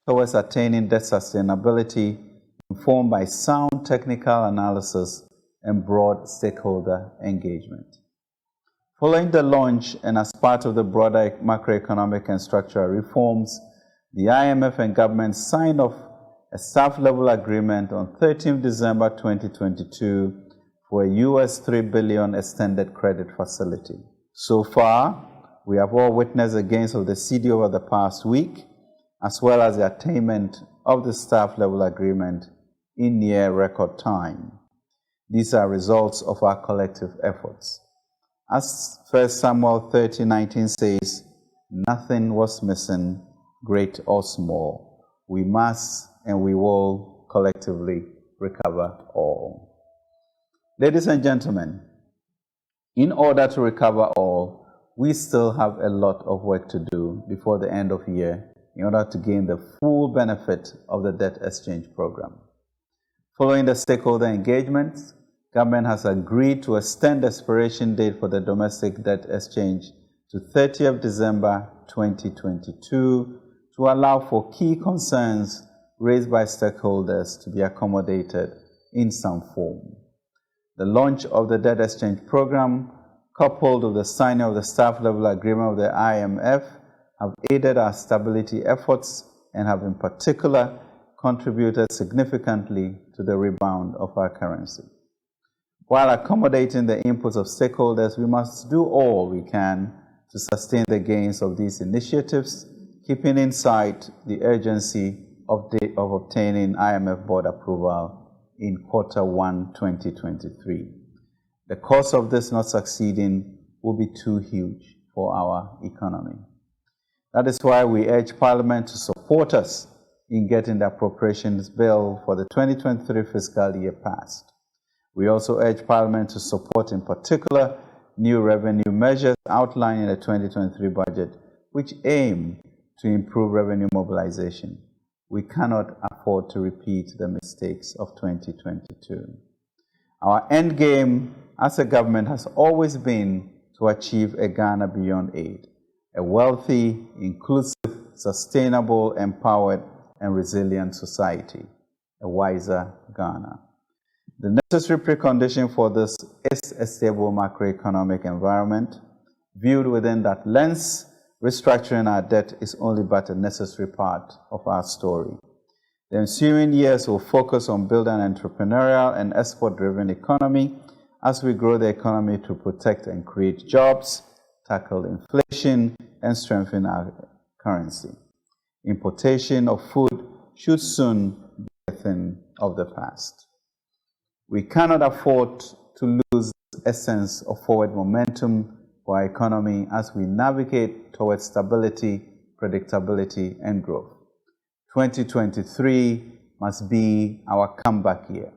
towards attaining debt sustainability, informed by sound technical analysis and broad stakeholder engagement. Following the launch and as part of the broader macroeconomic and structural reforms, the IMF and government signed off a staff-level agreement on 13 December 2022 for a US $3 billion extended credit facility. So far, we have all witnessed the gains of the CD over the past week, as well as the attainment of the staff-level agreement in near record time. These are results of our collective efforts. As 1 Samuel 30:19 says, nothing was missing, great or small. We must and we will collectively recover all. Ladies and gentlemen, in order to recover all, we still have a lot of work to do before the end of the year in order to gain the full benefit of the debt exchange program. Following the stakeholder engagements, government has agreed to extend the expiration date for the domestic debt exchange to 30th December 2022 to allow for key concerns raised by stakeholders to be accommodated in some form. The launch of the debt exchange program, coupled with the signing of the staff-level agreement with the IMF, have aided our stability efforts and have in particular contributed significantly to the rebound of our currency. While accommodating the inputs of stakeholders, we must do all we can to sustain the gains of these initiatives, keeping in sight the urgency of obtaining IMF board approval in Q1 2023. The cost of this not succeeding will be too huge for our economy. That is why we urge Parliament to support us in getting the appropriations bill for the 2023 fiscal year passed. We also urge Parliament to support in particular new revenue measures outlined in the 2023 budget, which aim to improve revenue mobilization. We cannot afford to repeat the mistakes of 2022. Our end game as a government has always been to achieve a Ghana beyond aid, a wealthy, inclusive, sustainable, empowered, and resilient society, a wiser Ghana. The necessary precondition for this is a stable macroeconomic environment. Viewed within that lens, restructuring our debt is only but a necessary part of our story. The ensuing years will focus on building an entrepreneurial and export-driven economy as we grow the economy to protect and create jobs, tackle inflation, and strengthen our currency. Importation of food should soon be a thing of the past. We cannot afford to lose the essence of forward momentum for our economy as we navigate towards stability, predictability, and growth. 2023 must be our comeback year,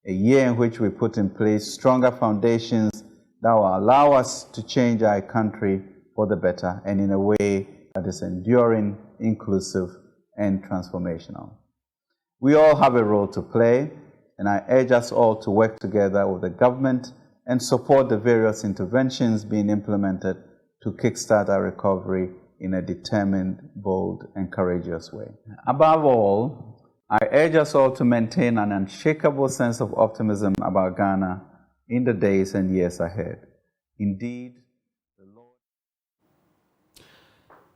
a year in which we put in place stronger foundations that will allow us to change our country for the better and in a way that is enduring, inclusive, and transformational. We all have a role to play, and I urge us all to work together with the government and support the various interventions being implemented to kickstart our recovery in a determined, bold, and courageous way. Above all, I urge us all to maintain an unshakable sense of optimism about Ghana in the days and years ahead. Indeed, the Lord...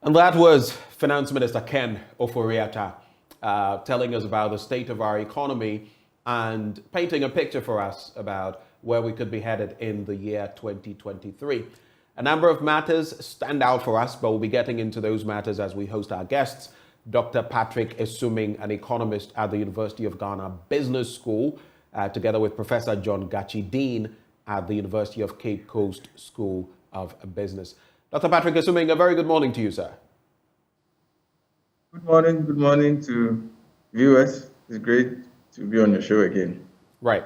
And that was Finance Minister Ken Ofori-Atta telling us about the state of our economy and painting a picture for us about where we could be headed in the year 2023. A number of matters stand out for us, but we'll be getting into those matters as we host our guests. Dr. Patrick Esuming, an economist at the University of Ghana Business School, together with Professor John Gachi, Dean at the University of Cape Coast School of Business. Dr. Patrick Esuming, a very good morning to you, sir. Good morning to viewers. It's great to be on your show again. Right.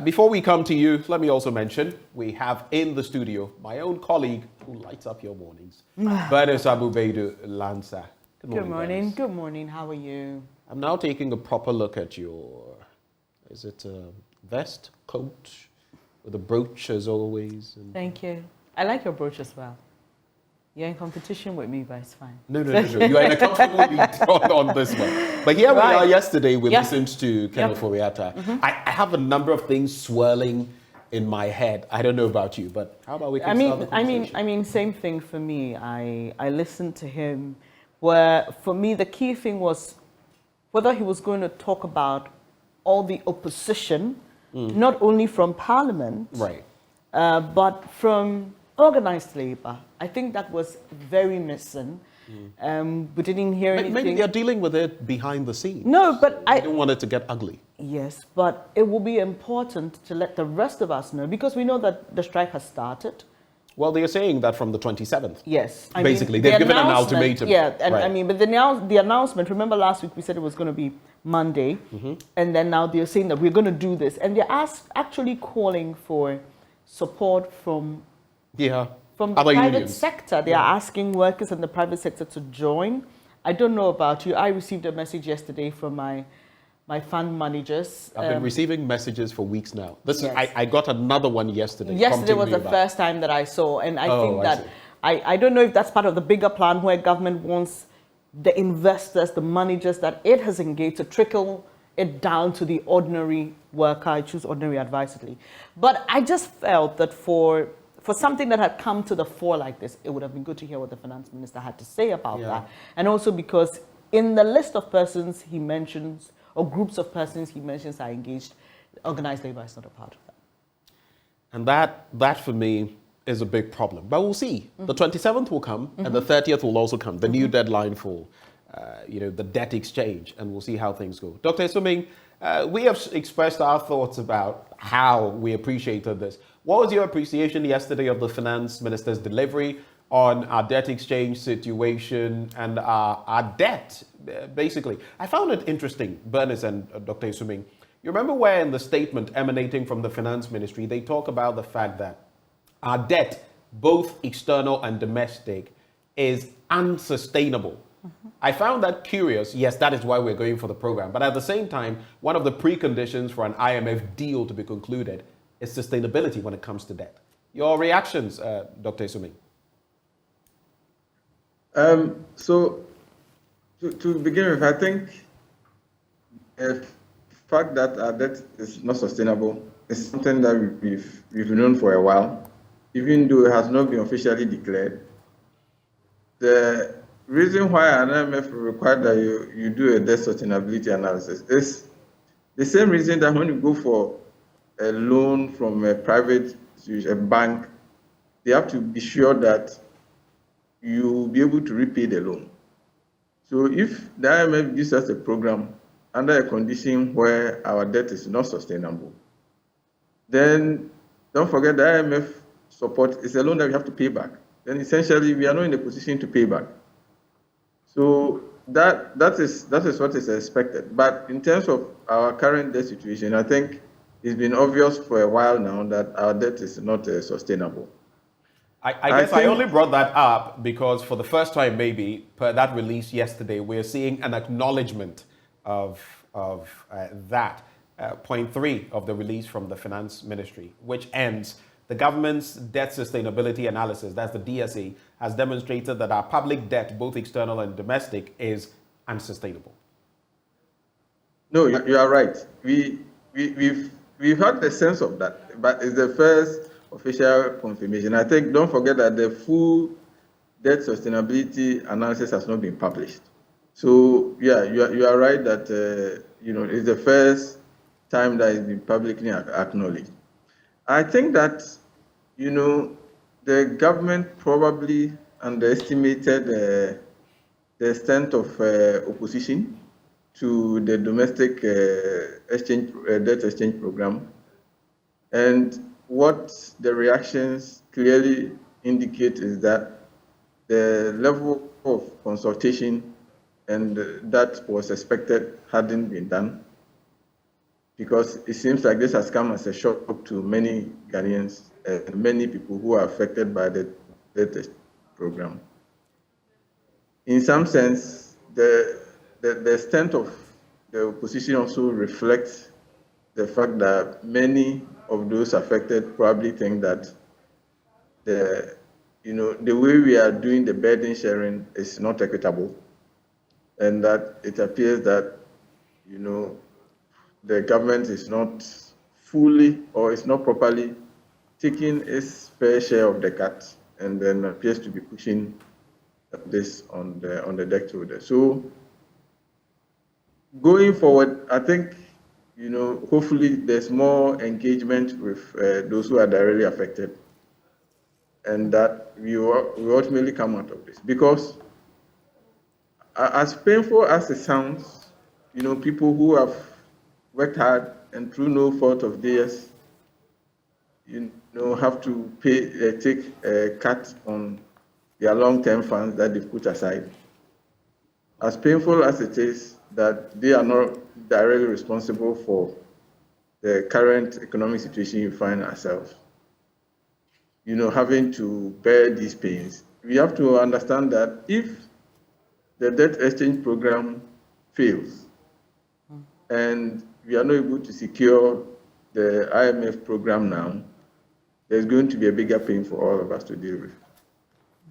Before we come to you, let me also mention we have in the studio my own colleague who lights up your mornings, Bernice Abu-Baidoo, Lansah. Good morning. Good morning. How are you? I'm now taking a proper look at your, is it a vest, coat, with a brooch as always? Thank you. I like your brooch as well. You're in competition with me, but it's fine. No. You are in a comfortable lead on this one. But here we are. Yesterday, we listened to Ken Ofori-Atta. I have a number of things swirling in my head. I don't know about you, but how about we can start the conversation? I mean, same thing for me. I listened to him, where for me the key thing was whether he was going to talk about all the opposition, not only from Parliament, right, but from organized labor. I think that was very missing. We didn't hear anything. Maybe they're dealing with it behind the scenes. No, but I don't want it to get ugly. Yes, but it will be important to let the rest of us know, because we know that the strike has started. Well, they are saying that from the 27th. Yes. Basically, they've given an ultimatum. Yeah, and right. I mean, but the announcement, remember last week we said it was going to be Monday, and then now they're saying that we're going to do this. And they're actually calling for support from the private sector. They are asking workers in the private sector to join. I don't know about you. I received a message yesterday from my fund managers. I've been receiving messages for weeks now. Yes. I got another one yesterday. Yesterday was the first time that I saw, and I think that I don't know if that's part of the bigger plan where government wants the investors, the managers that it has engaged to trickle it down to the ordinary worker. I choose ordinary advisedly. But I just felt that for something that had come to the fore like this, it would have been good to hear what the finance minister had to say about that. And also because in the list of persons he mentions, or groups of persons he mentions are engaged, organized labor is not a part of that. And that for me is a big problem. But we'll see. The 27th will come, and the 30th will also come, the new deadline for the debt exchange, and we'll see how things go. Dr. Esuming, we have expressed our thoughts about how we appreciated this. What was your appreciation yesterday of the finance minister's delivery on our debt exchange situation and our debt, basically? I found it interesting, Bernice and Dr. Esuming. You remember where in the statement emanating from the finance ministry, they talk about the fact that our debt, both external and domestic, is unsustainable. I found that curious. Yes, that is why we're going for the program. But at the same time, one of the preconditions for an IMF deal to be concluded is sustainability when it comes to debt. Your reactions, Dr. Esuming? So, to begin with, I think the fact that our debt is not sustainable is something that we've known for a while, even though it has not been officially declared. The reason why an IMF required that you do a debt sustainability analysis is the same reason that when you go for a loan from a private institution, a bank, they have to be sure that you will be able to repay the loan. So if the IMF gives us a program under a condition where our debt is not sustainable, then don't forget the IMF support is a loan that we have to pay back. Then essentially we are not in a position to pay back. So that is what is expected. But in terms of our current debt situation, I think it's been obvious for a while now that our debt is not sustainable. I guess I only brought that up because for the first time, maybe, per that release yesterday, we're seeing an acknowledgement of that. Point 3 of the release from the finance ministry, which ends, the government's debt sustainability analysis, that's the DSA, has demonstrated that our public debt, both external and domestic, is unsustainable. No, you are right. We've had the sense of that, but it's the first official confirmation. I think, don't forget that the full debt sustainability analysis has not been published. So, yeah, you are right that, it's the first time that it's been publicly acknowledged. I think that, the government probably underestimated the extent of opposition to the domestic debt exchange program. And what the reactions clearly indicate is that the level of consultation and that was expected hadn't been done, because it seems like this has come as a shock to many Ghanaians and many people who are affected by the debt program. In some sense, the extent of the opposition also reflects the fact that many of those affected probably think that the the way we are doing the burden sharing is not equitable, and that it appears that, the government is not fully or is not properly taking its fair share of the cut, and then appears to be pushing this on the debt holder. So going forward, I think, hopefully there's more engagement with those who are directly affected, and that we ultimately come out of this. Because as painful as it sounds, people who have worked hard and through no fault of theirs, have to take a cut on their long-term funds that they've put aside. As painful as it is that they are not directly responsible for the current economic situation you find ourselves, having to bear these pains, we have to understand that if the debt exchange program fails and we are not able to secure the IMF program now, there's going to be a bigger pain for all of us to deal with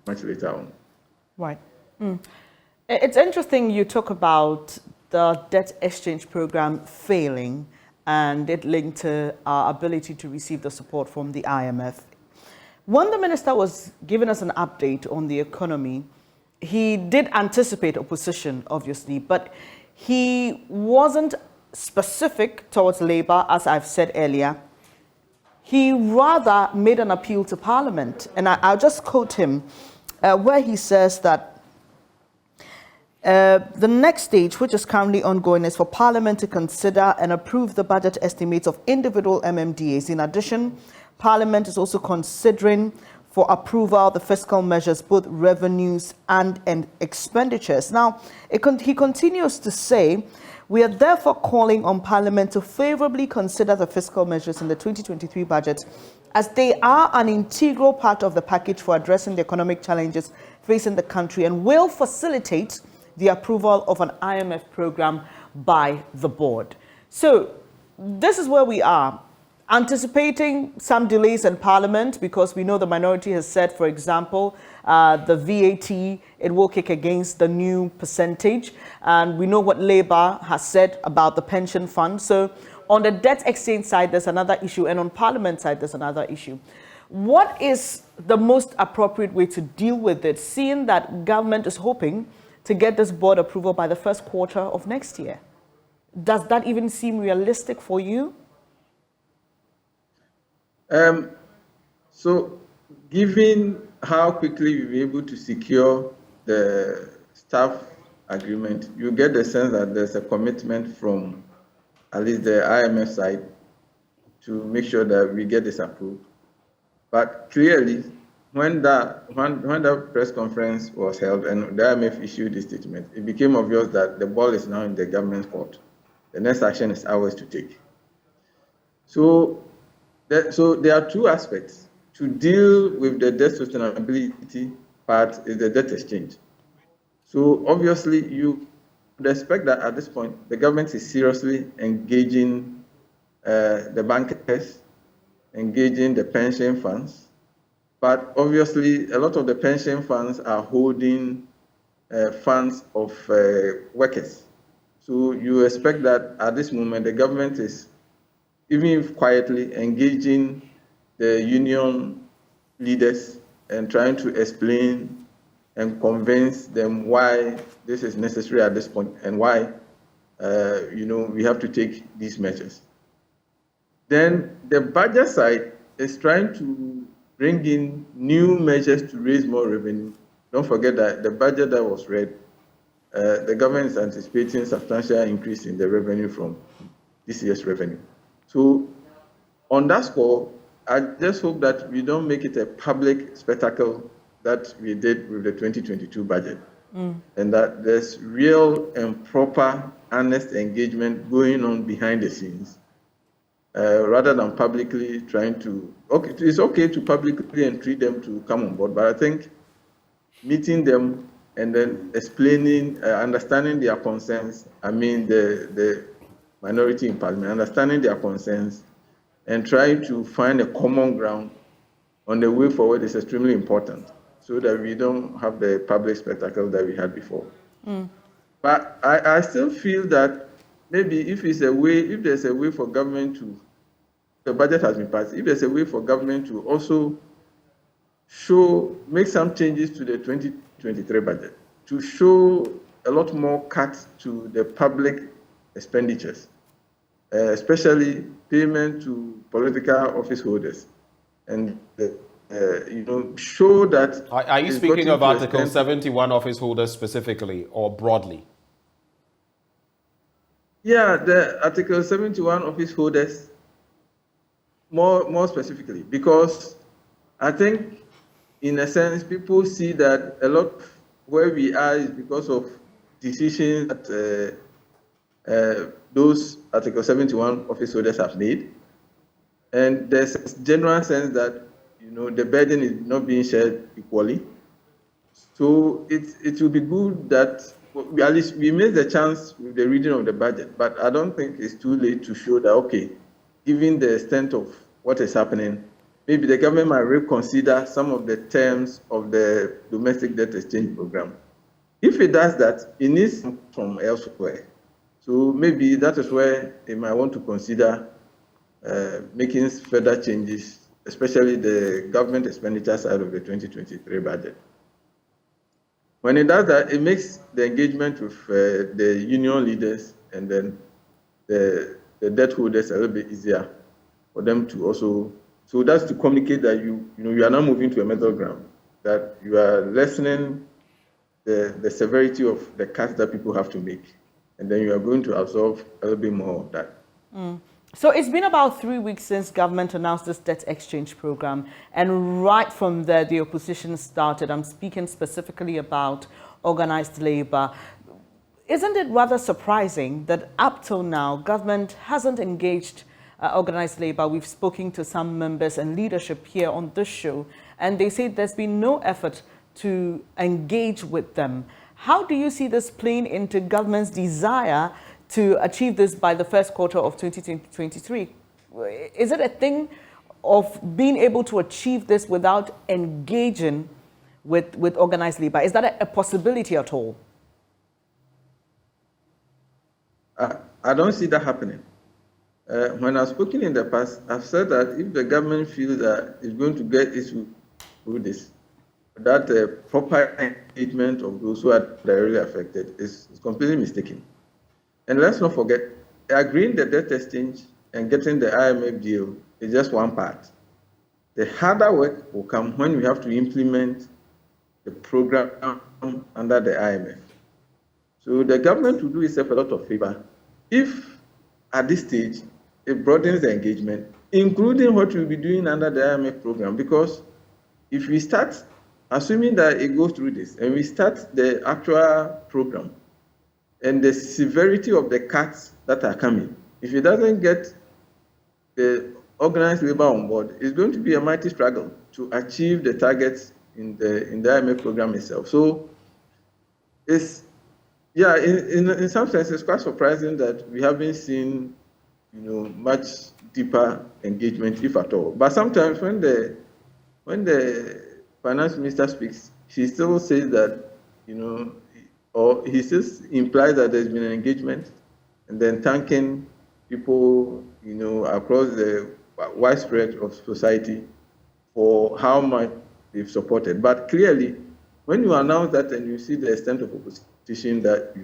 much later on. Right. It's interesting you talk about the debt exchange program failing and it linked to our ability to receive the support from the IMF. When the minister was giving us an update on the economy, he did anticipate opposition, obviously, but he wasn't specific towards Labour, as I've said earlier. He rather made an appeal to Parliament, and I'll just quote him, where he says that the next stage, which is currently ongoing, is for Parliament to consider and approve the budget estimates of individual MMDAs. In addition, Parliament is also considering for approval the fiscal measures, both revenues and expenditures. Now, he continues to say, we are therefore calling on Parliament to favourably consider the fiscal measures in the 2023 budget, as they are an integral part of the package for addressing the economic challenges facing the country and will facilitate the approval of an IMF program by the board. So this is where we are. Anticipating some delays in Parliament, because we know the minority has said, for example, the VAT, it will kick against the new percentage. And we know what Labour has said about the pension fund. So on the debt exchange side, there's another issue. And on Parliament side, there's another issue. What is the most appropriate way to deal with it, seeing that government is hoping to get this board approval by the first quarter of next year? Does that even seem realistic for you? So given how quickly we'll be able to secure the staff agreement, you get the sense that there's a commitment from at least the IMF side to make sure that we get this approved. But clearly, when that press conference was held and the IMF issued this statement, it became obvious that the ball is now in the government's court. The next action is ours to take. So there are two aspects. To deal with the debt sustainability part is the debt exchange. So obviously you would expect that at this point, the government is seriously engaging the bankers, engaging the pension funds. But obviously a lot of the pension funds are holding funds of workers. So you expect that at this moment, the government is, even if quietly, engaging the union leaders and trying to explain and convince them why this is necessary at this point and why we have to take these measures. Then the budget side is trying to bring in new measures to raise more revenue. Don't forget that the budget that was read, the government is anticipating substantial increase in the revenue from this year's revenue. So on that score, I just hope that we don't make it a public spectacle that we did with the 2022 budget, and that there's real and proper, honest engagement going on behind the scenes, rather than publicly trying to, it's okay to publicly entreat them to come on board, but I think meeting them and then explaining, understanding their concerns, the minority in Parliament, understanding their concerns, and trying to find a common ground on the way forward is extremely important. so that we don't have the public spectacle that we had before. But I still feel that maybe if there's a way for government to, the budget has been passed, if there's a way for government to also make some changes to the 2023 budget, to show a lot more cuts to the public expenditures, especially payment to political office holders, and show that. Are you speaking of Article 71 office holders specifically or broadly? Yeah, the Article 71 office holders more specifically, because I think in a sense people see that a lot where we are is because of decisions that those Article 71 office holders have made, and there's a general sense that the burden is not being shared equally. So it will be good that at least we missed the chance with the reading of the budget, but I don't think it's too late to show that, okay, given the extent of what is happening, maybe the government might reconsider some of the terms of the domestic debt exchange program. If it does that, it needs from elsewhere. So maybe that is where they might want to consider making further changes, especially the government expenditure side of the 2023 budget. When it does that, it makes the engagement with the union leaders and then the debt holders a little bit easier for them to also. So that's to communicate that you are now moving to a middle ground, that you are lessening the severity of the cuts that people have to make, and then you are going to absorb a little bit more of that. So it's been about 3 weeks since government announced this debt exchange program, and right from there the opposition started. I'm speaking specifically about organized labor. Isn't it rather surprising that up till now government hasn't engaged organized labor? We've spoken to some members and leadership here on this show, and they say there's been no effort to engage with them. How do you see this playing into government's desire to achieve this by the first quarter of 2023? Is it a thing of being able to achieve this without engaging with organized labor? Is that a possibility at all? I don't see that happening. When I've spoken in the past, I've said that if the government feels that it's going to get issue through this, that proper engagement of those who are directly affected is completely mistaken. And let's not forget, agreeing the debt exchange and getting the IMF deal is just one part. The harder work will come when we have to implement the program under the IMF. So the government will do itself a lot of favor if, at this stage, it broadens the engagement, including what we'll be doing under the IMF program. Because if we start, assuming that it goes through this, and we start the actual program, and the severity of the cuts that are coming, if it doesn't get the organized labor on board, it's going to be a mighty struggle to achieve the targets in the IMF program itself. So it's, yeah, in some sense, it's quite surprising that we haven't seen, much deeper engagement, if at all. But sometimes when the finance minister speaks, she still says that, or he still implies that there's been an engagement, and then thanking people, across the widespread of society for how much they've supported. But clearly, when you announce that and you see the extent of opposition that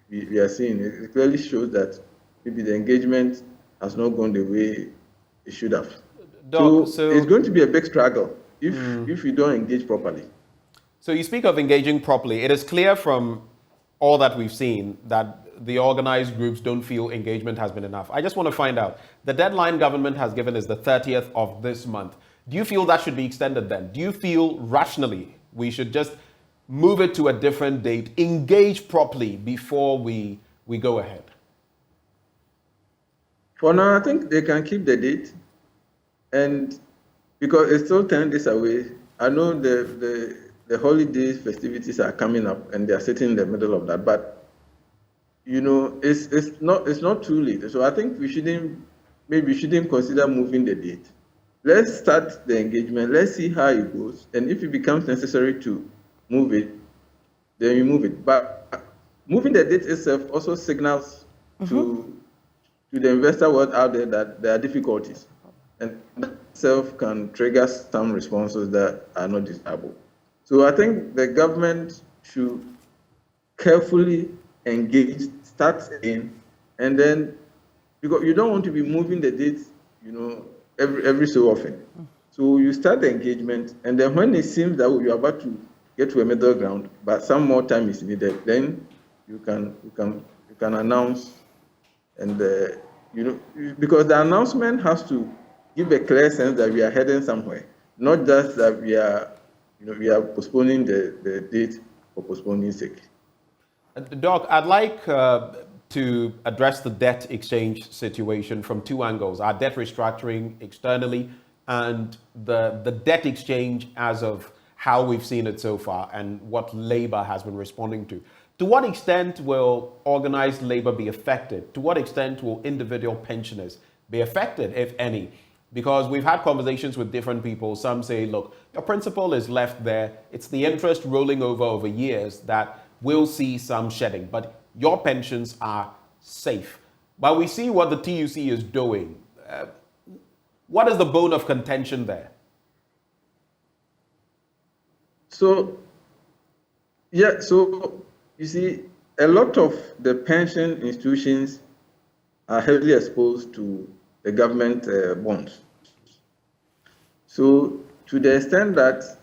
we are seeing, it clearly shows that maybe the engagement has not gone the way it should have. Doc, so it's going to be a big struggle if we don't engage properly. So you speak of engaging properly. It is clear from all that we've seen that the organized groups don't feel engagement has been enough. I just want to find out, the deadline government has given is the 30th of this month. Do you feel that should be extended then? Do you feel rationally we should just move it to a different date, engage properly before we go ahead? For now, I think they can keep the date, and because it's still 10 days away, I know the holidays, festivities are coming up, and they are sitting in the middle of that. But it's not too late. So I think we shouldn't consider moving the date. let's start the engagement, let's see how it goes, and if it becomes necessary to move it, then you move it. But moving the date itself also signals to the investor world out there that there are difficulties, and that itself can trigger some responses that are not desirable. So I think the government should carefully engage, start in, and then, because you don't want to be moving the date, every so often. So you start the engagement, and then when it seems that you're about to get to a middle ground, but some more time is needed, then you can announce, and because the announcement has to give a clear sense that we are heading somewhere, not just that we are postponing the date for postponing sake. Doc, I'd like to address the debt exchange situation from two angles: our debt restructuring externally and the debt exchange as of how we've seen it so far and what labor has been responding to. To what extent will organized labor be affected? To what extent will individual pensioners be affected, if any? Because we've had conversations with different people. Some say, look, your principal is left there. It's the interest rolling over years that will see some shedding, but your pensions are safe. But we see what the TUC is doing. What is the bone of contention there? So you see, a lot of the pension institutions are heavily exposed to the government bonds. So to the extent that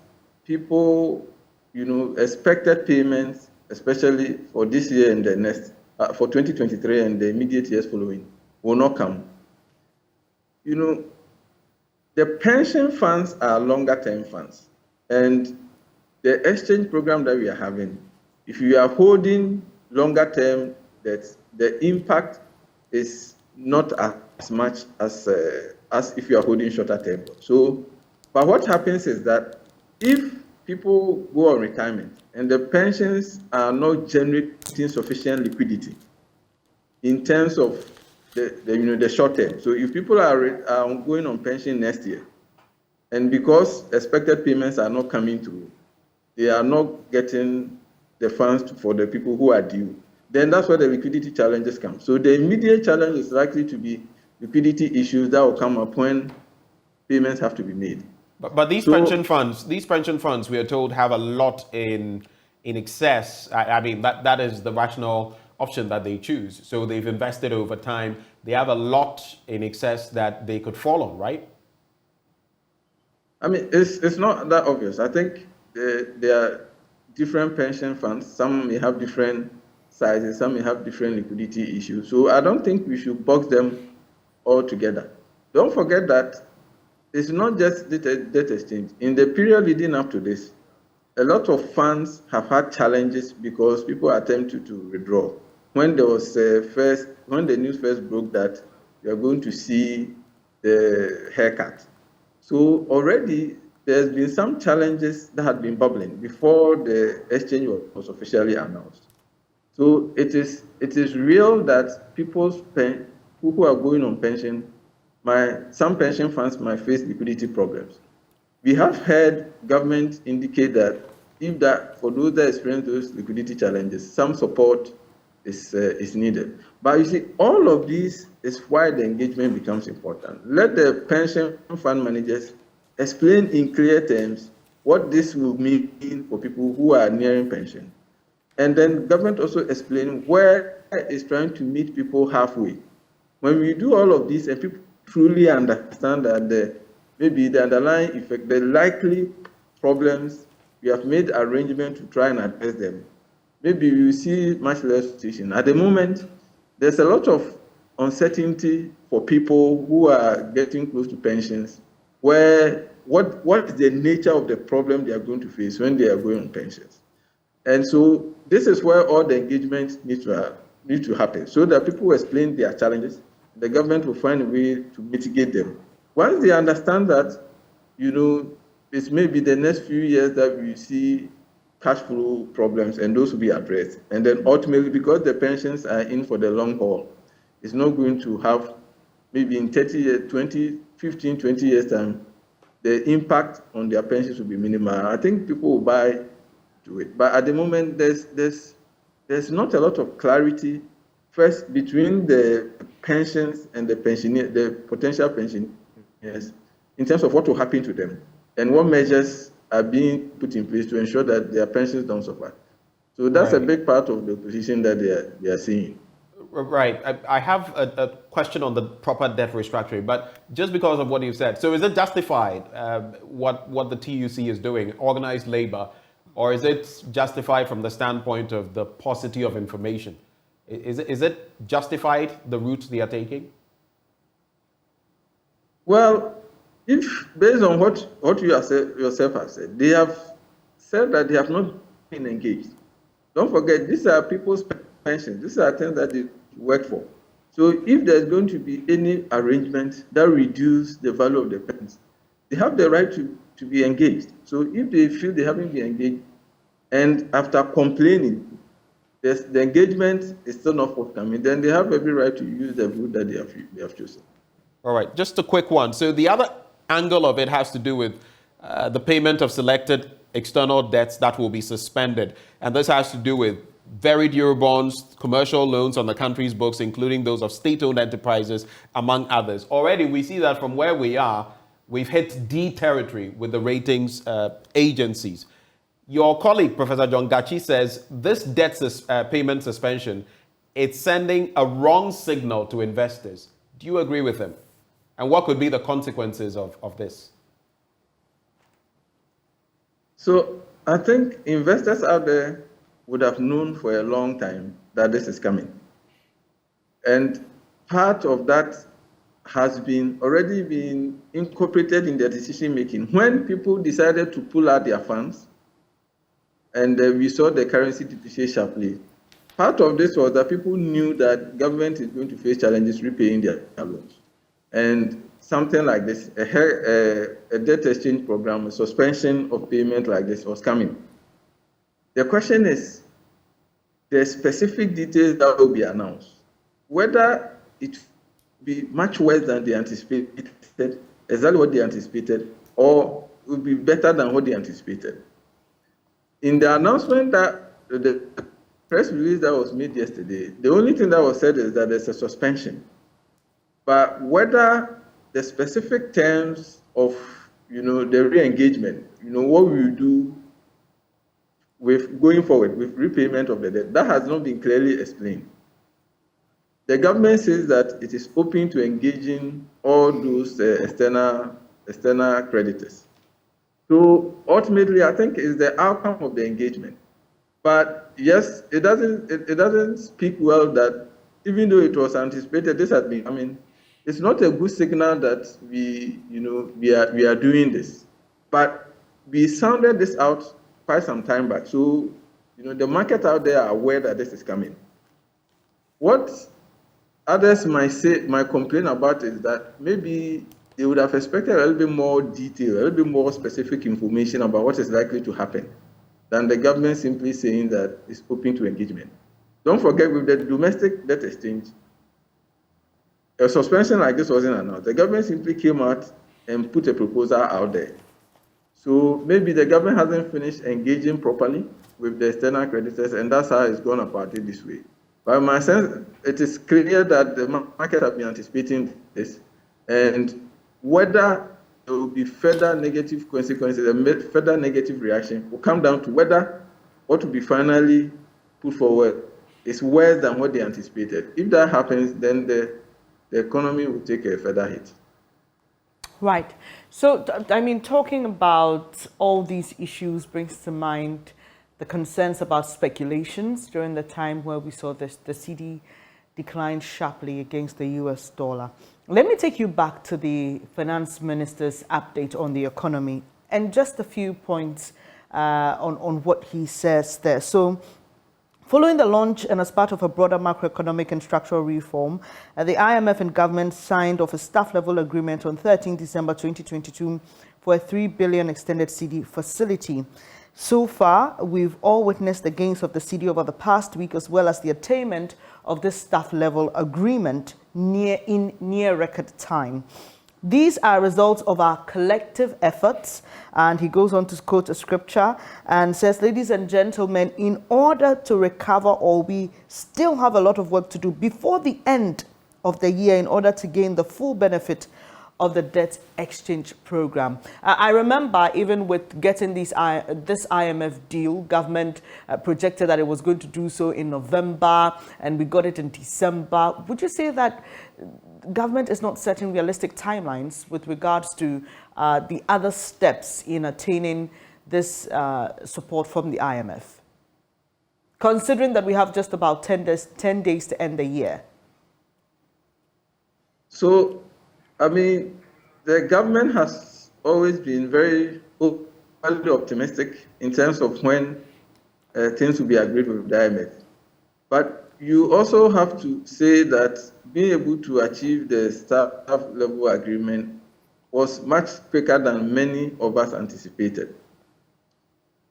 people, expected payments, especially for this year and the next, for 2023 and the immediate years following, will not come. The pension funds are longer-term funds, and the exchange program that we are having, if you are holding longer-term debts, the impact is not as much as if you are holding shorter-term. So, but what happens is that if people go on retirement and the pensions are not generating sufficient liquidity in terms of the short term. So if people are going on pension next year, and because expected payments are not coming through, they are not getting the funds for the people who are due, then that's where the liquidity challenges come. So the immediate challenge is likely to be liquidity issues that will come up when payments have to be made. But these pension funds, we are told, have a lot in excess. I mean, that is the rational option that they choose. So they've invested over time. They have a lot in excess that they could fall on, right? I mean, it's not that obvious. I think there are different pension funds. Some may have different sizes. Some may have different liquidity issues. So I don't think we should box them all together. Don't forget that it's not just debt exchange. In the period leading up to this, a lot of funds have had challenges because people attempted to withdraw. When there was when the news first broke that you are going to see the haircut. So already there's been some challenges that had been bubbling before the exchange was officially announced. So it is real that people who are going on pension, some pension funds might face liquidity problems. We have heard government indicate that for those that experience those liquidity challenges, some support is needed. But you see, all of this is why the engagement becomes important. Let the pension fund managers explain in clear terms what this will mean for people who are nearing pension. And then government also explain where it's trying to meet people halfway. When we do all of this and people truly understand that maybe the underlying effect, the likely problems, we have made arrangements to try and address them, maybe we will see much less situation. At the moment, there's a lot of uncertainty for people who are getting close to pensions, where what is the nature of the problem they are going to face when they are going on pensions. And so this is where all the engagement needs to happen, so that people will explain their challenges. The government will find a way to mitigate them. Once they understand that, it's maybe the next few years that we see cash flow problems, and those will be addressed. And then ultimately, because the pensions are in for the long haul, it's not going to have, maybe in 30 years, 20, 15, 20 years' time, the impact on their pensions will be minimal. I think people will buy to it. But at the moment, there's not a lot of clarity, first, between the pensions and the pensioner, the potential pensioners, in terms of what will happen to them and what measures are being put in place to ensure that their pensions don't suffer. So that's a big part of the opposition that they are seeing. Right. I have a question on the proper debt restructuring, but just because of what you said, so is it justified what the TUC is doing, organized labor, or is it justified from the standpoint of the paucity of information? Is it justified, the route they are taking? Well, if based on what you yourself have said, they have said that they have not been engaged. Don't forget, these are people's pensions. These are things that they work for. So if there's going to be any arrangement that reduce the value of the pensions, they have the right to be engaged. So if they feel they haven't been engaged, and after complaining, the engagement is still not forthcoming, then they have every right to use the route that they have chosen. All right, just a quick one. So the other angle of it has to do with the payment of selected external debts that will be suspended. And this has to do with varied Eurobonds, commercial loans on the country's books, including those of state-owned enterprises, among others. Already we see that from where we are, we've hit D territory with the ratings agencies. Your colleague, Professor John Gachi, says this debt payment suspension, it's sending a wrong signal to investors. Do you agree with him? And what could be the consequences of this? So I think investors out there would have known for a long time that this is coming. And part of that has already been incorporated in their decision making. When people decided to pull out their funds, and we saw the currency depreciate sharply, part of this was that people knew that government is going to face challenges repaying their loans. And something like this, a debt exchange program, a suspension of payment like this was coming. The question is, the specific details that will be announced, whether it will be much worse than they anticipated, exactly what they anticipated, or will be better than what they anticipated. In the announcement that the press release that was made yesterday, the only thing that was said is that there's a suspension. But whether the specific terms of, the re-engagement, what we will do with going forward with repayment of the debt, that has not been clearly explained. The government says that it is open to engaging all those external creditors. So ultimately, I think it's the outcome of the engagement. But yes, it doesn't speak well that even though it was anticipated, this has been. It's not a good signal that we are doing this. But we sounded this out quite some time back. So the market out there are aware that this is coming. What others might complain about is that maybe they would have expected a little bit more detail, a little bit more specific information about what is likely to happen than the government simply saying that it's open to engagement. Don't forget, with the domestic debt exchange, a suspension like this wasn't announced. The government simply came out and put a proposal out there. So maybe the government hasn't finished engaging properly with the external creditors, and that's how it's gone about it this way. But in my sense, it is clear that the market has been anticipating this, and whether there will be further negative consequences, a further negative reaction, will come down to whether what will be finally put forward is worse than what they anticipated. If that happens, then the economy will take a further hit. Right. So, talking about all these issues brings to mind the concerns about speculations during the time where we saw the cedi decline sharply against the US dollar. Let me take you back to the finance minister's update on the economy and just a few points on what he says there. So, following the launch and as part of a broader macroeconomic and structural reform, the IMF and government signed off a staff-level agreement on 13 December 2022 for a 3 billion extended cedi facility. So far, we've all witnessed the gains of the cedi over the past week, as well as the attainment of this staff-level agreement near record time. These are results of our collective efforts. And he goes on to quote a scripture and says, ladies and gentlemen, in order to recover all, we still have a lot of work to do before the end of the year in order to gain the full benefit of the debt exchange program. I remember even with getting this IMF deal, government projected that it was going to do so in November, and we got it in December. Would you say that government is not setting realistic timelines with regards to the other steps in attaining this support from the IMF, considering that we have just about 10 days to end the year? So, I mean, the government has always been very optimistic in terms of when things will be agreed with the IMF. But you also have to say that being able to achieve the staff level agreement was much quicker than many of us anticipated.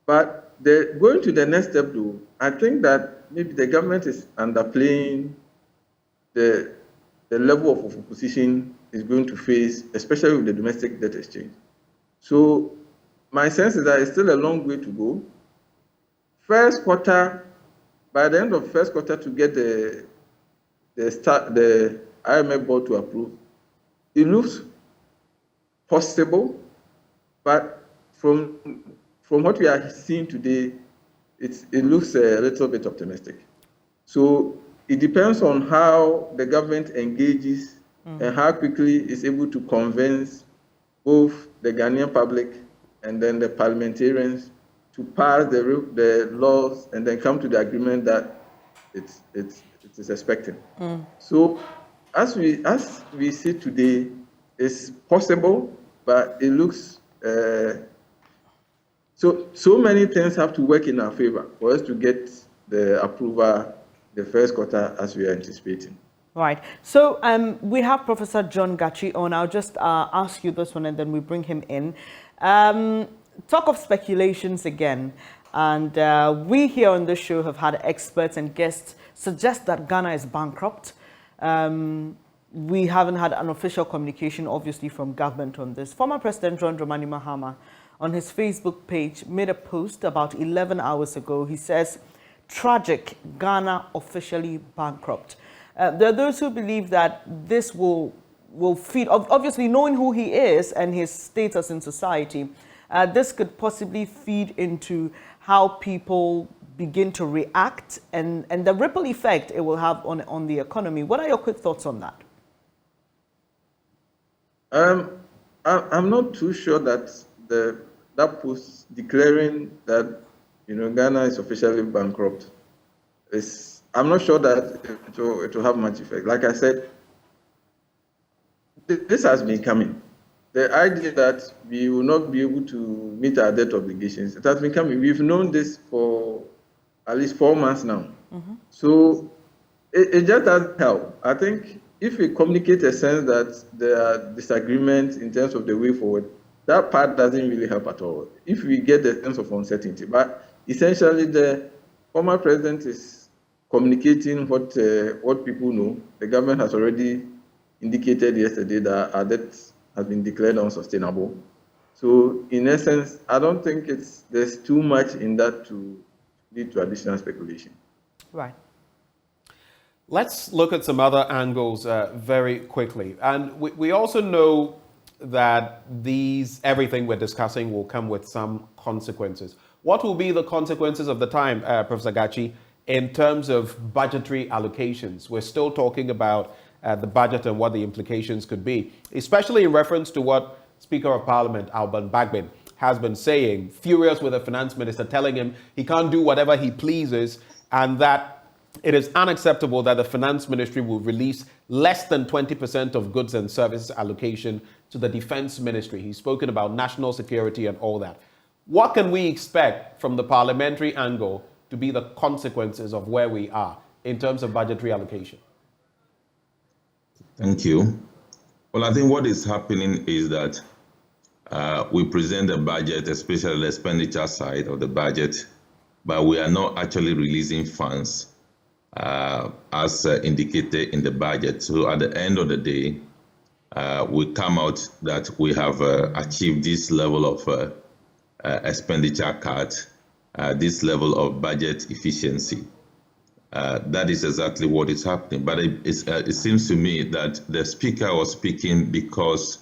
But going to the next step, though, I think that maybe the government is underplaying the level of opposition is going to face, especially with the domestic debt exchange. So my sense is that it's still a long way to go. First quarter, by the end of first quarter, to get the IMF board to approve, it looks possible, but from what we are seeing today, it looks a little bit optimistic. So it depends on how the government engages and how quickly it's able to convince both the Ghanaian public and then the parliamentarians to pass the laws and then come to the agreement that it is expected. So as we see today, it's possible, but it looks so many things have to work in our favor for us to get the approval the first quarter as we are anticipating. Right. So we have Professor John Gachi on. I'll just ask you this one and then we bring him in. Talk of speculations again. And we here on this show have had experts and guests suggest that Ghana is bankrupt. We haven't had an official communication, obviously, from government on this. Former President John Dramani Mahama on his Facebook page made a post about 11 hours ago. He says, tragic, Ghana officially bankrupt. There are those who believe that this will feed, obviously knowing who he is and his status in society, this could possibly feed into how people begin to react and the ripple effect it will have on the economy. What are your quick thoughts on that? I'm not too sure that that post declaring that Ghana is officially bankrupt I'm not sure that it will have much effect. Like I said, this has been coming. The idea that we will not be able to meet our debt obligations, it has been coming. We've known this for at least 4 months now. So it just doesn't help. I think if we communicate a sense that there are disagreements in terms of the way forward, that part doesn't really help at all. If we get the sense of uncertainty, but essentially the former president is communicating what people know. The government has already indicated yesterday that our debt has been declared unsustainable. So in essence, I don't think there's too much in that to lead to additional speculation. Right. Let's look at some other angles very quickly. And we also know that everything we're discussing will come with some consequences. What will be the consequences of the time, Professor Gachi, in terms of budgetary allocations? We're still talking about the budget and what the implications could be, especially in reference to what Speaker of Parliament, Alban Bagbin, has been saying, furious with the finance minister, telling him he can't do whatever he pleases and that it is unacceptable that the finance ministry will release less than 20% of goods and services allocation to the defense ministry. He's spoken about national security and all that. What can we expect from the parliamentary angle to be the consequences of where we are in terms of budgetary allocation? Thank you. Well, I think what is happening is that we present the budget, especially the expenditure side of the budget, but we are not actually releasing funds as indicated in the budget. So at the end of the day, we come out that we have achieved this level of expenditure cut, this level of budget efficiency. That is exactly what is happening. But it seems to me that the speaker was speaking because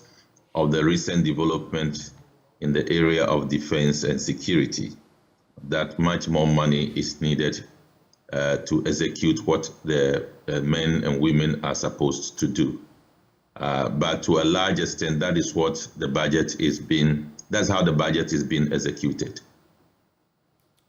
of the recent development in the area of defense and security, that much more money is needed to execute what the men and women are supposed to do. But to a large extent, that is what the budget is being, that's how the budget is being executed.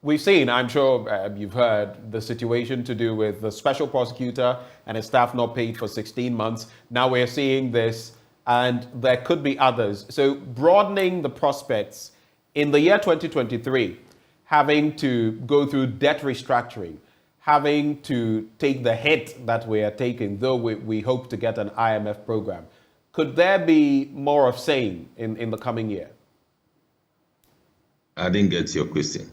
We've seen, I'm sure you've heard, the situation to do with the special prosecutor and his staff not paid for 16 months. Now we're seeing this, and there could be others. So broadening the prospects in the year 2023, having to go through debt restructuring, having to take the hit that we are taking, though we hope to get an IMF program. Could there be more of same in the coming year? I didn't get your question.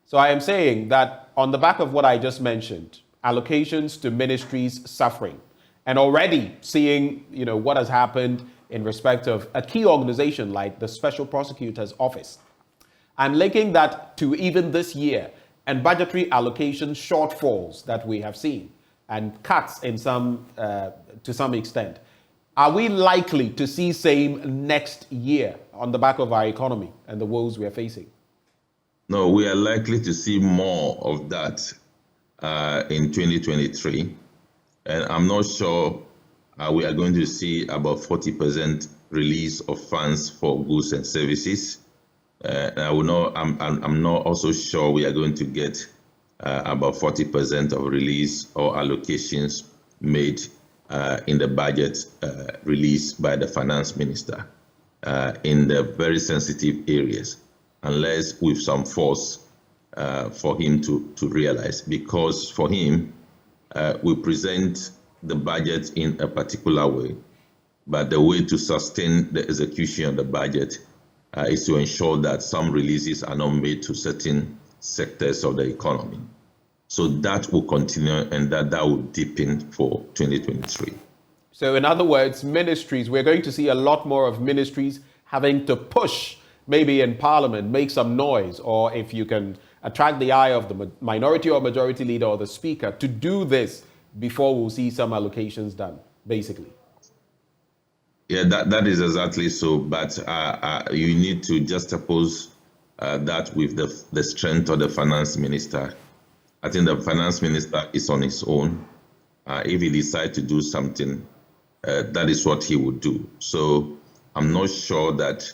So I am saying that on the back of what I just mentioned, allocations to ministries suffering, and already seeing, what has happened in respect of a key organization like the Special Prosecutor's Office. I'm linking that to even this year and budgetary allocation shortfalls that we have seen and cuts in to some extent. Are we likely to see same next year on the back of our economy and the woes we are facing? No, we are likely to see more of that in 2023. And I'm not sure we are going to see about 40% release of funds for goods and services. I'm not also sure we are going to get about 40% of release or allocations made in the budget released by the finance minister in the very sensitive areas, unless with some force for him to realize. Because for him, we present the budget in a particular way, but the way to sustain the execution of the budget is to ensure that some releases are not made to certain sectors of the economy. So that will continue, and that will deepen for 2023. So in other words, ministries, we're going to see a lot more of ministries having to push, maybe in Parliament, make some noise, or if you can attract the eye of the minority or majority leader or the speaker to do this before we'll see some allocations done, basically. Yeah, that is exactly so. But you need to juxtapose that with the strength of the finance minister. I think the finance minister is on his own. If he decides to do something, that is what he would do. So I'm not sure that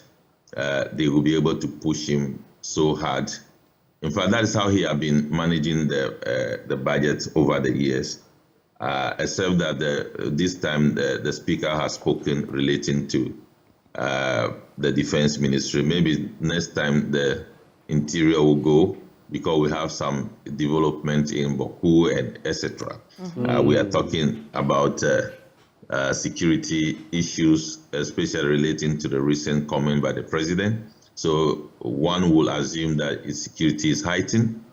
they will be able to push him so hard. In fact, that is how he has been managing the budget over the years. Except that this time the speaker has spoken relating to the defense ministry. Maybe next time the interior will go, because we have some development in Boku and etc. We are talking about security issues, especially relating to the recent comment by the president. So one will assume that its security is heightened.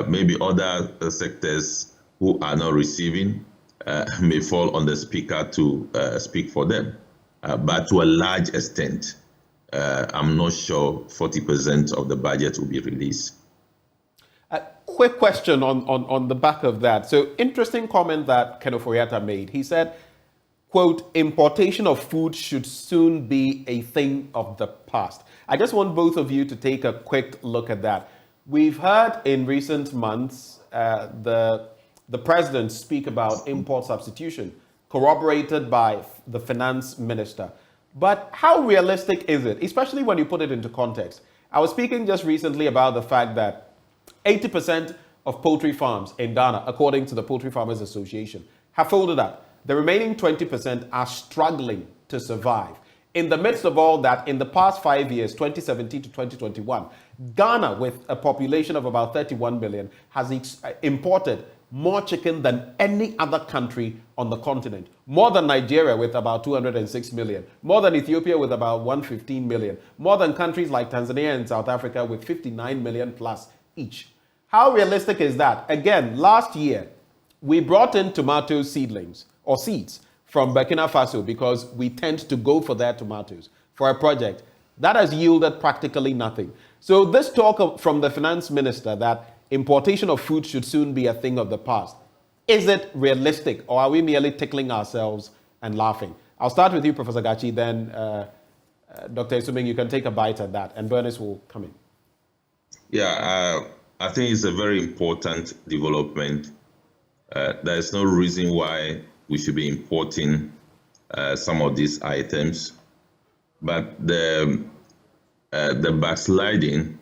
Maybe other sectors who are not receiving may fall on the speaker to speak for them. But to a large extent, I'm not sure 40% of the budget will be released. Quick question on the back of that. So interesting comment that Ken Ofori-Atta made. He said, quote, importation of food should soon be a thing of the past. I just want both of you to take a quick look at that. We've heard in recent months the president speak about import substitution, corroborated by the finance minister. But how realistic is it, especially when you put it into context? I was speaking just recently about the fact that 80% of poultry farms in Ghana, according to the Poultry Farmers Association, have folded up. The remaining 20% are struggling to survive. In the midst of all that, in the past 5 years, 2017 to 2021, Ghana, with a population of about 31 million, has imported more chicken than any other country on the continent. More than Nigeria with about 206 million. More than Ethiopia with about 115 million. More than countries like Tanzania and South Africa with 59 million plus each. How realistic is that? Again, last year, we brought in tomato seedlings or seeds from Burkina Faso because we tend to go for their tomatoes for a project. That has yielded practically nothing. So this talk from the finance minister that importation of food should soon be a thing of the past, is it realistic, or are we merely tickling ourselves and laughing? I'll start with you, Professor Gachi, then Dr. Esuming, you can take a bite at that, and Bernice will come in. Yeah, I think it's a very important development. There's no reason why we should be importing some of these items, but the backsliding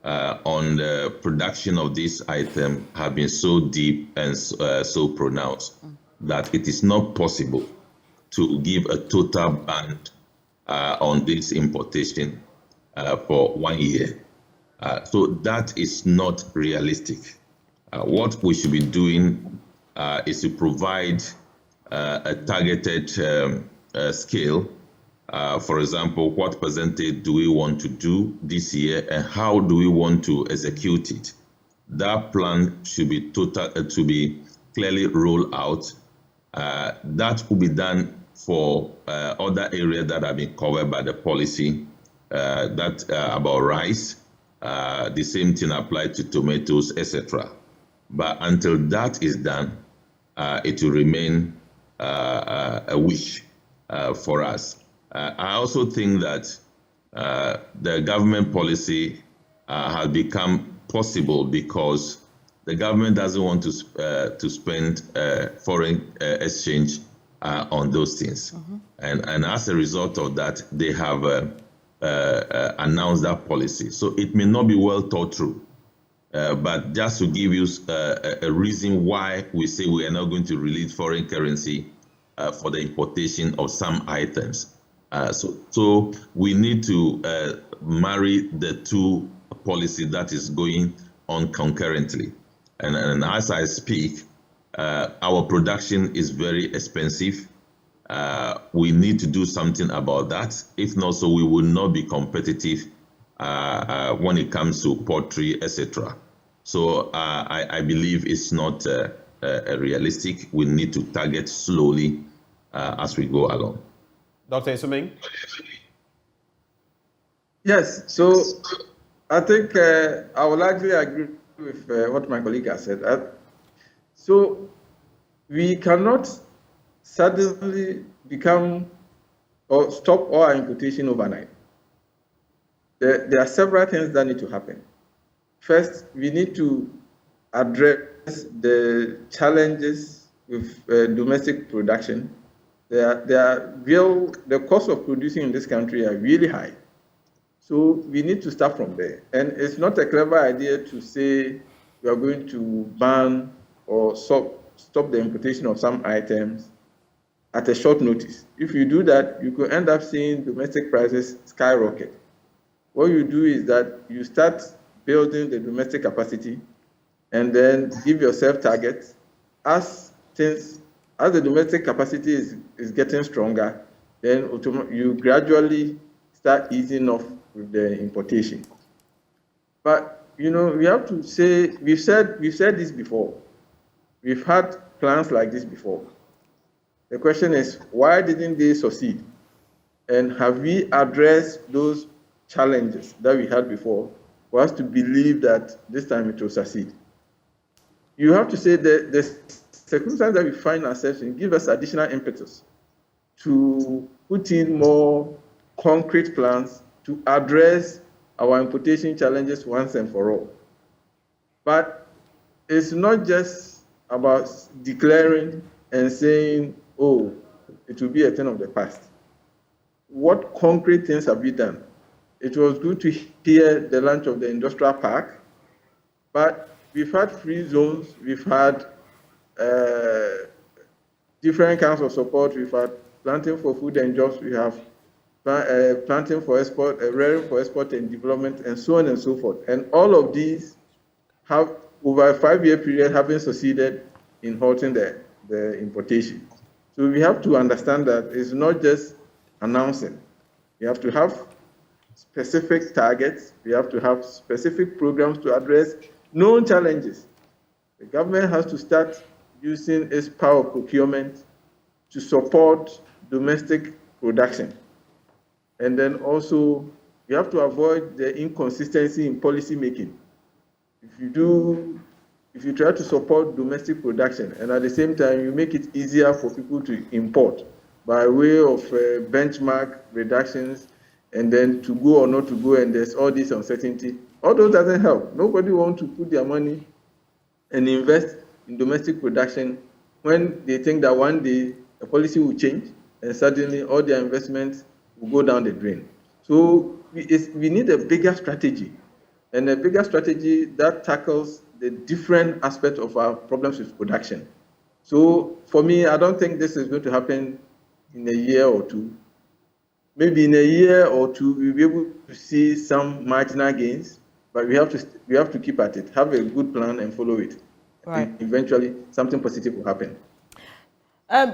on the production of this item have been so deep and so pronounced that it is not possible to give a total ban on this importation for 1 year. So that is not realistic. What we should be doing is to provide a targeted scale. For example, what percentage do we want to do this year and how do we want to execute it? That plan should be to be clearly rolled out. That will be done for other areas that have been covered by the policy, about rice. The same thing applied to tomatoes, etc. But until that is done, it will remain a wish for us. I also think that the government policy has become possible because the government doesn't want to spend foreign exchange on those things. Mm-hmm. And as a result of that, they have announced that policy. So it may not be well thought through, but just to give you a reason why we say we are not going to release foreign currency for the importation of some items. So we need to marry the two policies that is going on concurrently. And as I speak, our production is very expensive. We need to do something about that. If not, so we will not be competitive when it comes to poultry, etc. So I believe it's not realistic. We need to target slowly as we go along. Dr. Esuming? Yes, so I think I will largely agree with what my colleague has said. So we cannot suddenly become or stop all our importation overnight. There are several things that need to happen. First, we need to address the challenges with domestic production. The cost of producing in this country are really high. So we need to start from there. And it's not a clever idea to say we are going to ban or stop the importation of some items at a short notice. If you do that, you could end up seeing domestic prices skyrocket. What you do is that you start building the domestic capacity and then give yourself targets. As the domestic capacity is getting stronger, then you gradually start easing off with the importation. But we have to say, we've said this before. We've had plans like this before. The question is, why didn't they succeed? And have we addressed those challenges that we had before for us to believe that this time it will succeed? You have to say that the circumstances that we find ourselves in give us additional impetus to put in more concrete plans to address our importation challenges once and for all. But it's not just about declaring and saying, oh, it will be a thing of the past. What concrete things have we done? It was good to hear the launch of the industrial park, but we've had free zones, we've had different kinds of support, we've had planting for food and jobs, we have planting for export, rearing for export and development, and so on and so forth. And all of these have, over a 5-year period, having succeeded in halting the importation. So we have to understand that it's not just announcing. We have to have specific targets. We have to have specific programs to address known challenges. The government has to start using its power of procurement to support domestic production. And then also, you have to avoid the inconsistency in policy making. If you try to support domestic production and at the same time you make it easier for people to import by way of benchmark reductions and then to go or not to go, and there's all this uncertainty, all those doesn't help. Nobody wants to put their money and invest in domestic production when they think that one day the policy will change and suddenly all their investments will go down the drain. So we need a bigger strategy, and a bigger strategy that tackles the different aspects of our problems with production. So for me, I don't think this is going to happen in a year or two. Maybe in a year or two, we'll be able to see some marginal gains, but we have to keep at it, have a good plan and follow it. Right. And eventually, something positive will happen.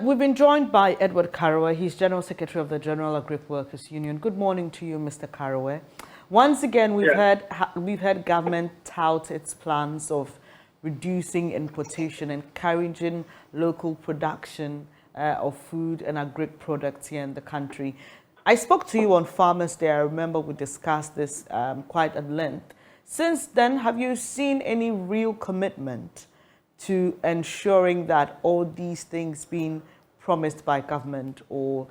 We've been joined by Edward Karowe. He's General Secretary of the General Agric Workers Union. Good morning to you, Mr. Karowe. Once again, we've heard government tout its plans of reducing importation, encouraging local production of food and agric products here in the country. I spoke to you on Farmers Day. I remember we discussed this quite at length. Since then, have you seen any real commitment to ensuring that all these things being promised by government or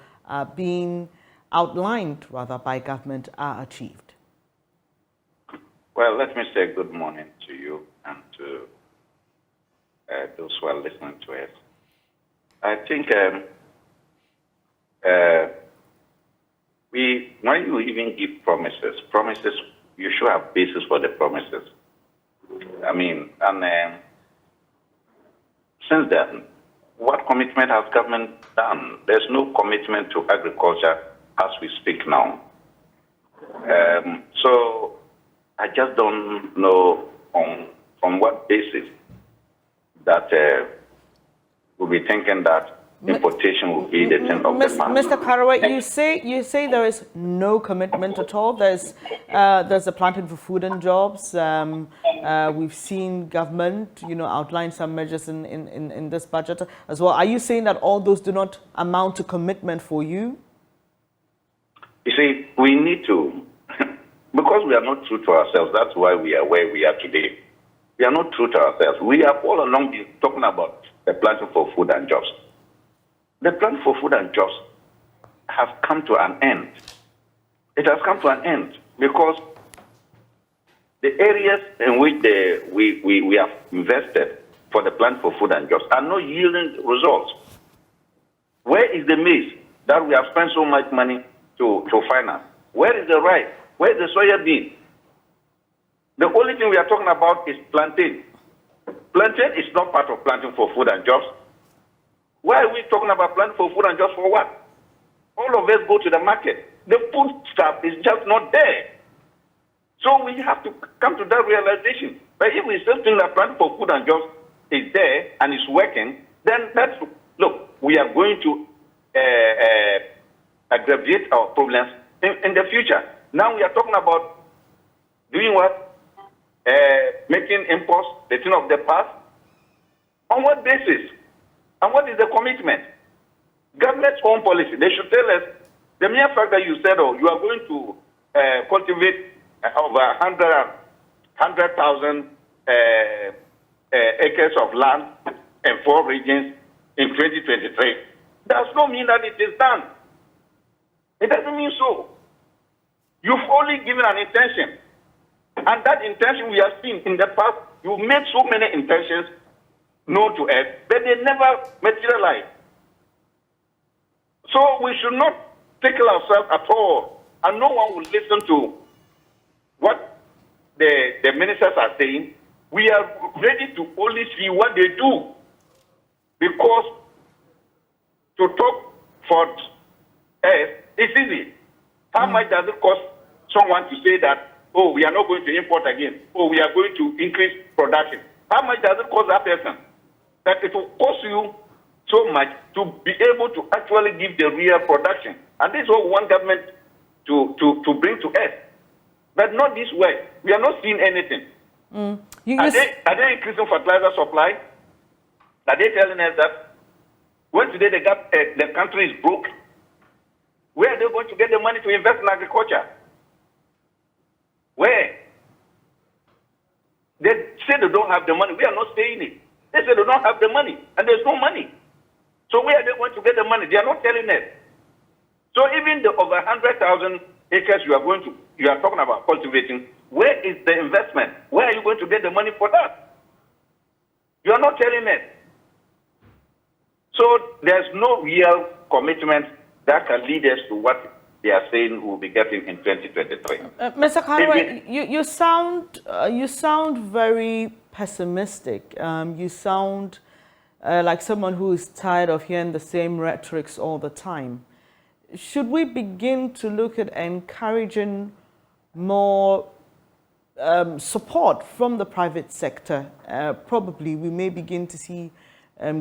being outlined rather by government are achieved? Well, let me say good morning to you and to those who are listening to us. I think when you even give promises, you should have basis for the promises. I mean, and since then, what commitment has government done? There's no commitment to agriculture as we speak now. So I just don't know on what basis that we'll be thinking that importation will be the thing of the past. Mr. Karowe, you say there is no commitment at all. There's a planting for food and jobs. We've seen government, outline some measures in this budget as well. Are you saying that all those do not amount to commitment for you? You see, we need to, because we are not true to ourselves. That's why we are where we are today. We are not true to ourselves. We have all along been talking about the planting for food and jobs. The plan for food and jobs has come to an end. It has come to an end because the areas in which we have invested for the plan for food and jobs are not yielding results. Where is the maize that we have spent so much money to finance? Where is the rice? Where is the soya bean? The only thing we are talking about is plantain. Plantain is not part of planting for food and jobs. Why are we talking about planting for food and jobs for what? All of us go to the market. The food stuff is just not there. So we have to come to that realization. But if we still think that planting for food and jobs is there and is working, then we are going to aggravate our problems in the future. Now we are talking about doing what? Making imports the thing of the past. On what basis? And what is the commitment? Government's own policy. They should tell us the mere fact that you said, you are going to cultivate over 100,000 acres of land in 4 regions in 2023. Does not mean that it is done. It doesn't mean so. You've only given an intention. And that intention we have seen in the past, you've made so many intentions known to us, but they never materialize. So we should not tickle ourselves at all, and no one will listen to what the ministers are saying. We are ready to only see what they do, because to talk for us is easy. How much does it cost someone to say that, we are not going to import again, we are going to increase production? How much does it cost that person? That it will cost you so much to be able to actually give the real production. And this is what we want government to bring to us. But not this way. We are not seeing anything. Are they increasing fertilizer supply? Are they telling us that When today the country is broke, where are they going to get the money to invest in agriculture? Where? They say they don't have the money. We are not saying it. They say they don't have the money, and there's no money. So where are they going to get the money? They are not telling us. So even the over 100,000 acres you are talking about cultivating, where is the investment? Where are you going to get the money for that? You are not telling us. So there's no real commitment that can lead us to what they are saying we'll be getting in 2023. Mr. Karwe, you sound very pessimistic. You sound like someone who is tired of hearing the same rhetorics all the time. Should we begin to look at encouraging more support from the private sector? Probably we may begin to see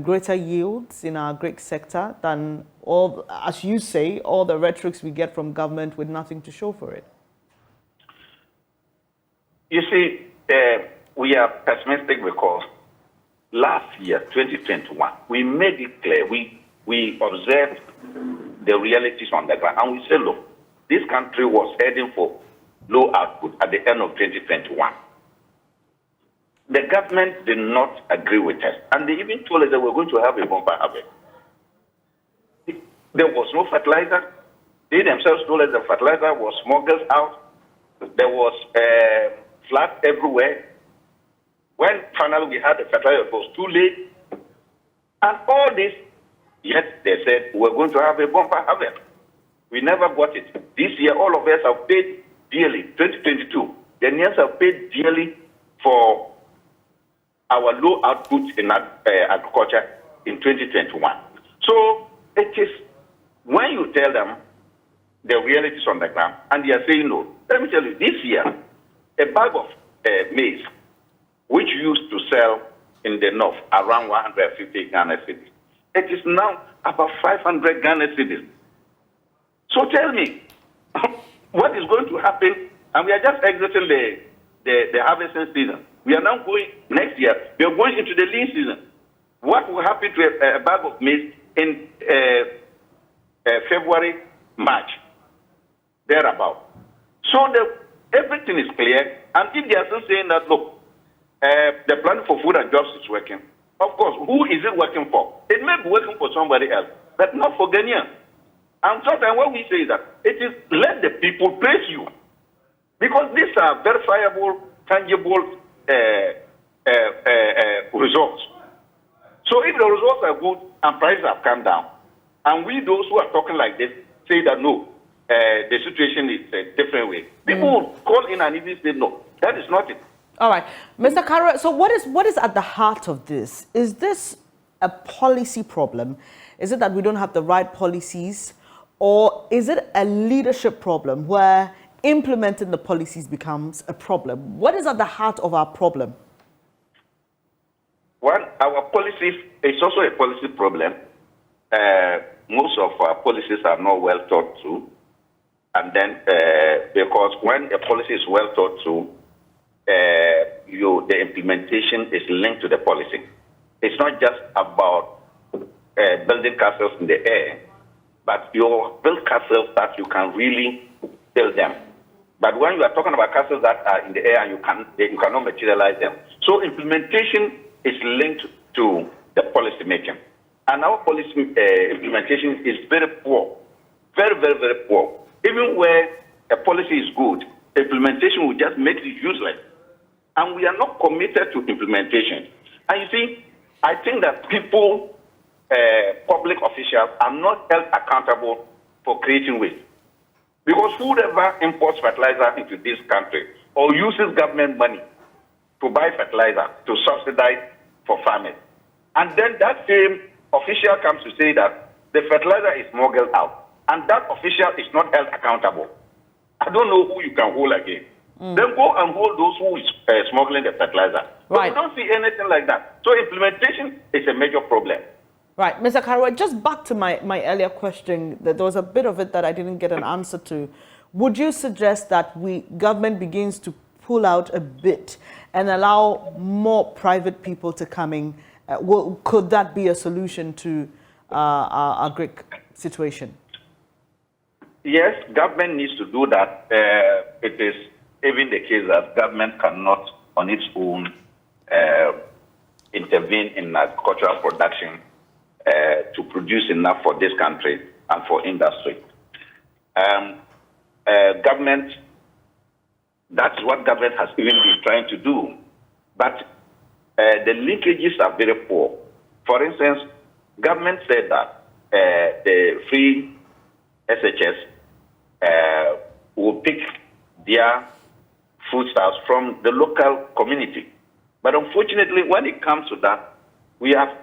greater yields in our Greek sector than all, as you say, all the rhetorics we get from government with nothing to show for it. You see, we are pessimistic because last year, 2021, we made it clear, we observed the realities on the ground, and we said, look, this country was heading for low output at the end of 2021. The government did not agree with us, and they even told us that we're going to have a bumper harvest. There was no fertilizer. They themselves told us the fertilizer was smuggled out. There was floods everywhere. When finally we had the fertilizer, it was too late. And all this, yet they said we're going to have a bumper harvest. We never got it. This year, all of us have paid dearly. 2022, the Ghanaians have paid dearly for our low output in agriculture in 2021. So it is when you tell them the realities on the ground and they are saying no. Let me tell you, this year, a bag of maize, which used to sell in the north around 150 Ghana cedis, it is now about 500 Ghana cedis. So tell me, what is going to happen? And we are just exiting the harvesting season. We are now going, next year, we are going into the lean season. What will happen to a bag of maize in February, March, thereabout? So everything is clear. And if they are still saying that, look, the plan for food and jobs is working, of course, who is it working for? It may be working for somebody else, but not for Ghanaians. And sometimes what we say is that it is let the people praise you. Because these are verifiable, tangible results. So if the results are good and prices have come down, and we, those who are talking like this, say that no, the situation is a different way, people will call in and even say no, that is not it. All right, Mr. Karwe, so what is at the heart of this? Is this a policy problem? Is it that we don't have the right policies? Or is it a leadership problem where implementing the policies becomes a problem? What is at the heart of our problem? Well, our policies, it's also a policy problem. Most of our policies are not well thought through. And then, because when a policy is well thought through, the implementation is linked to the policy. It's not just about building castles in the air, but you build castles that you can really build them. But when you are talking about castles that are in the air and you cannot materialize them. So implementation is linked to the policy making. And our policy implementation is very poor. Very, very, very poor. Even where a policy is good, implementation will just make it useless. And we are not committed to implementation. And you see, I think that people, public officials, are not held accountable for creating waste. Because whoever imports fertilizer into this country or uses government money to buy fertilizer to subsidize for farmers, and then that same official comes to say that the fertilizer is smuggled out, and that official is not held accountable, I don't know who you can hold again. Then go and hold those who is smuggling the fertilizer. But we don't see anything like that. So implementation is a major problem. Right, Mr. Karwe, just back to my earlier question, that there was a bit of it that I didn't get an answer to. Would you suggest that government begins to pull out a bit and allow more private people to come in? Could that be a solution to our Greek situation? Yes, government needs to do that. It is even the case that government cannot on its own intervene in agricultural production to produce enough for this country and for industry. Government, that's what government has even been trying to do. But the linkages are very poor. For instance, government said that the free SHS will pick their foodstuffs from the local community. But unfortunately, when it comes to that, we have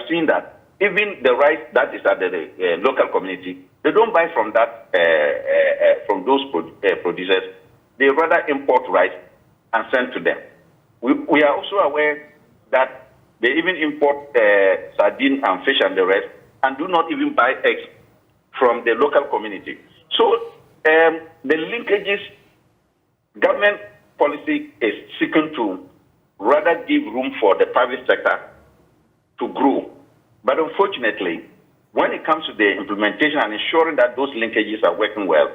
seen that even the rice that is at the local community, they don't buy from that from those producers. They rather import rice and send to them. We are also aware that they even import sardine and fish and the rest, and do not even buy eggs from the local community. So the linkages, government policy is seeking to rather give room for the private sector to grow. But unfortunately, when it comes to the implementation and ensuring that those linkages are working well,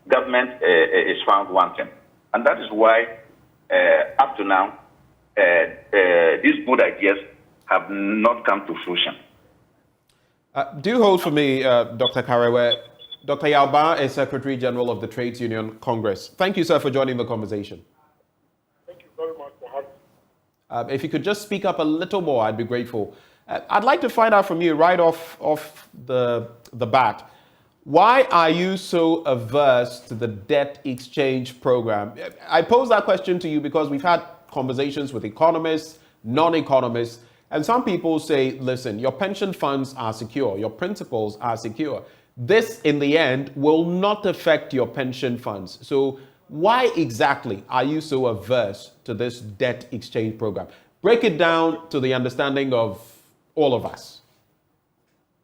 government is found wanting. And that is why, up to now, these good ideas have not come to fruition. Do hold for me, Dr. Karewe. Dr. Yalba is Secretary General of the Trades Union Congress. Thank you, sir, for joining the conversation. Thank you very much for having me. If you could just speak up a little more, I'd be grateful. I'd like to find out from you right off the bat, why are you so averse to the debt exchange program? I pose that question to you because we've had conversations with economists, non-economists, and some people say, listen, your pension funds are secure, your principals are secure. This, in the end, will not affect your pension funds. So why exactly are you so averse to this debt exchange program? Break it down to the understanding of all of us.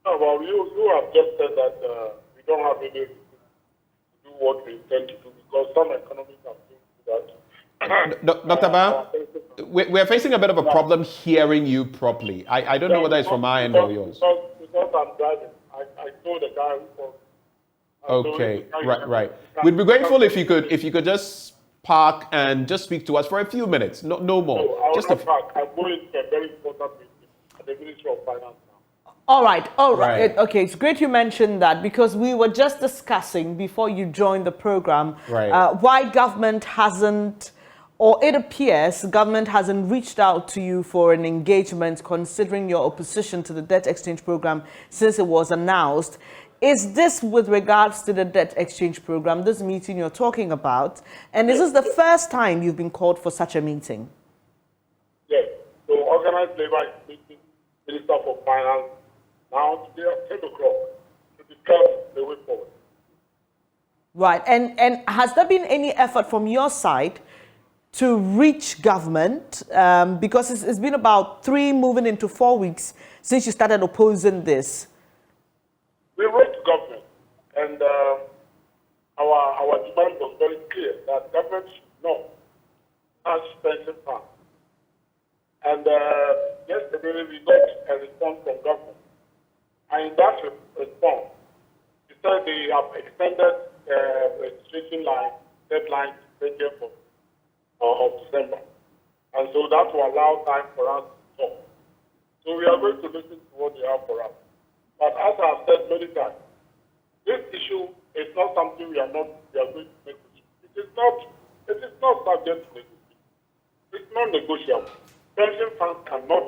No, well, you have just said that we don't have any to do what we intend to do because some economists have seen that. Dr. Ba, we're facing a bit of a problem hearing you properly. I don't know whether it's from my end or yours. Because I'm driving. I told the guy who called. Okay, right. We'd be grateful if you could just park and just speak to us for a few minutes, no more. No, I will not park. I'm going to a very important meeting at the Ministry of Finance now. All right. Okay, it's great you mentioned that because we were just discussing before you joined the program why government hasn't, or it appears government hasn't reached out to you for an engagement considering your opposition to the debt exchange program since it was announced. Is this with regards to the debt exchange program, this meeting you're talking about? And is this the first time you've been called for such a meeting? Yes. So organized labor is meeting Minister for Finance now today at 10 o'clock to discuss the way forward. Right. And has there been any effort from your side to reach government? Because it's been about 3 moving into 4 weeks since you started opposing this. We wrote to government, and our demand was very clear that government should not touch pension funds. And yesterday we got a response from government. And in that response, they said they have extended registration deadline to 30th of December. And so that will allow time for us to talk. So we are going to listen to what they have for us. But as I have said many times, this issue is not something we are going to negotiate. It is not subject to negotiation. It's not negotiable. Pension funds cannot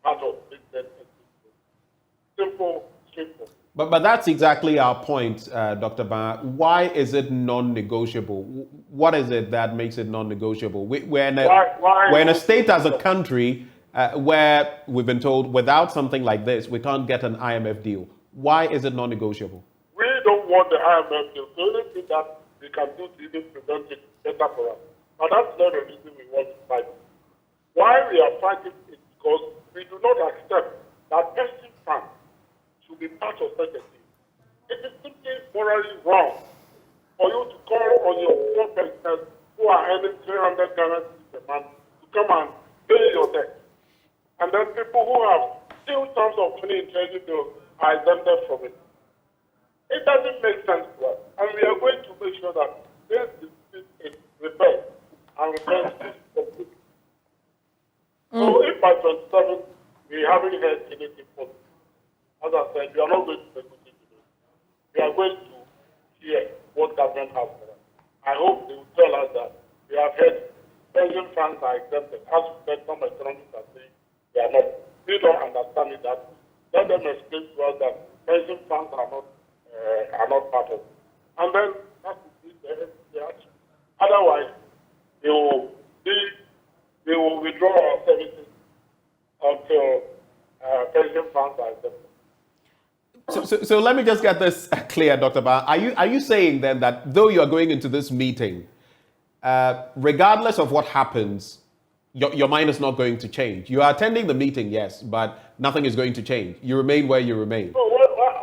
part of this debt. Simple, straightforward. But that's exactly our point, Dr. Ba. Why is it non-negotiable? What is it that makes it non-negotiable? We're in a state as a country where we've been told without something like this, we can't get an IMF deal. Why is it non-negotiable? We don't want the IMF deal. The only thing that we can do to even prevent it better for us. But that's not the reason we want to fight. Why we are fighting is because we do not accept that pension funds should be part of such a thing. It is simply morally wrong for you to call on your poor pensioners who are earning 300 Ghana cedis a month to come and pay your debt. And then people who have still tons of money in treasury bills are exempted from it. It doesn't make sense to us. And we are going to make sure that this is reversed and reversed completely. So if by 27 we haven't heard anything from it, as I said, we are not going to negotiate today. We are going to hear what government has for us. I hope they will tell us that we have heard pension funds are exempted. As we said, some economists are saying they are not. We don't understand it that way. Let them explain to us that pension funds are not part of it. And then that will be the action. Otherwise, they will withdraw our services until pension funds are exempted. So let me just get this clear, Dr. Ba. Are you saying then that though you are going into this meeting, regardless of what happens, your mind is not going to change? You are attending the meeting, yes, but nothing is going to change. You remain where you remain. No,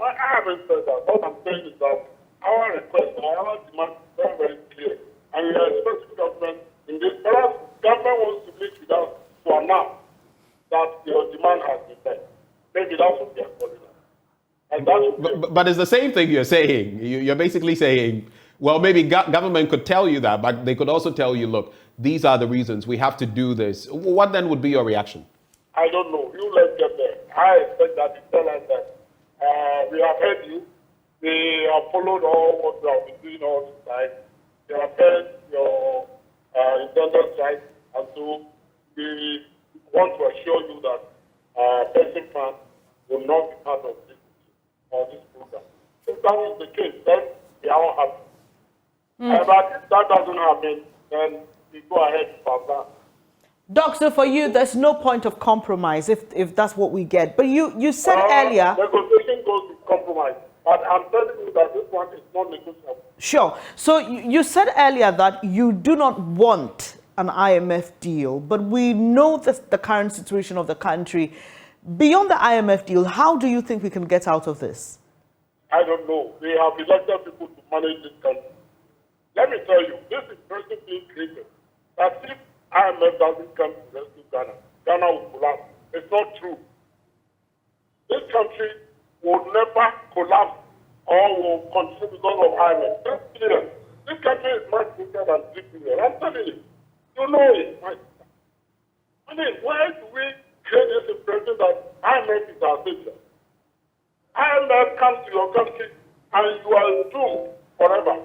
I haven't said that. What I'm saying is that our request, our demand is very, very clear. And we are expecting government in this. Perhaps government wants to meet with us to announce that your demand has been met. Maybe that's what they are calling us. And but it's the same thing you're saying. You're basically saying, well, maybe government could tell you that, but they could also tell you, look, these are the reasons we have to do this. What then would be your reaction? I don't know. You let's get there. I expect that you tell us that we have heard you. They have followed all what we have been doing all this time. They have heard your intended strike, and so we want to assure you that pension funds will not be part of this program. If that is the case, then we are all happy. But if that doesn't happen, then we go ahead with that. Doctor, for you, there's no point of compromise if that's what we get. But you said earlier... Negotiation goes with compromise. But I'm telling you that this one is not negotiable. Sure. So you said earlier that you do not want an IMF deal, but we know the current situation of the country. Beyond the IMF deal, how do you think we can get out of this? I don't know. They have elected people to manage this country. Let me tell you, this impression being created that if IMF doesn't come to rescue Ghana, Ghana will collapse. It's not true. This country will never collapse or will continue because of IMF. 3 billion. This country is much bigger than 3 billion. I'm telling you. You know it. I mean, why do we create this impression that IMF is our savior? IMF comes to your country and you are doomed forever.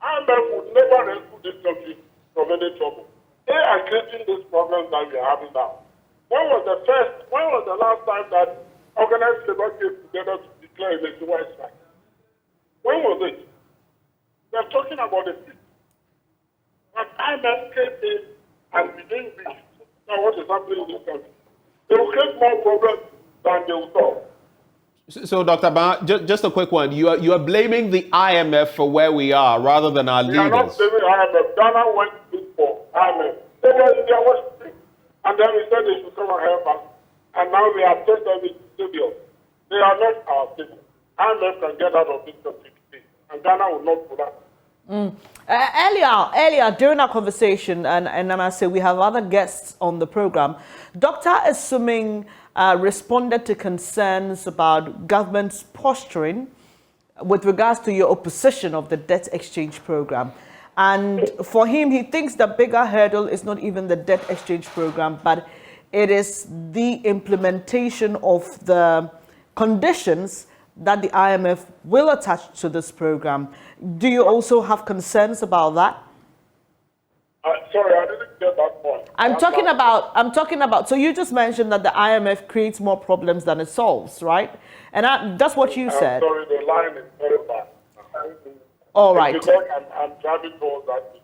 IMF would never rescue this country from any trouble. They are creating these problems that we are having now. When was the last time that organized labor came together to declare a nationwide strike? When was it? We are talking about the peace. But IMF came in and we didn't reach. Now what is happening in this country? They will create more problems than they will solve. So, Dr. Ba, just a quick one. You are blaming the IMF for where we are rather than our leaders. We are not blaming IMF. Ghana went to for IMF. They were in their Washington. And then we said they should come and help us. And now they have told them it's stadium. They are not our people. IMF can get out of this country today. And Ghana will not collapse. Earlier during our conversation, and I must say we have other guests on the program, Dr. Assuming responded to concerns about government's posturing with regards to your opposition of the debt exchange program. And for him, he thinks the bigger hurdle is not even the debt exchange program, but it is the implementation of the conditions that the IMF will attach to this program. Do you also have concerns about that? Sorry, I didn't get that point. I'm talking about, so you just mentioned that the IMF creates more problems than it solves, right? And that's what you said. Sorry, the line is very bad. All right. Because I'm driving towards that.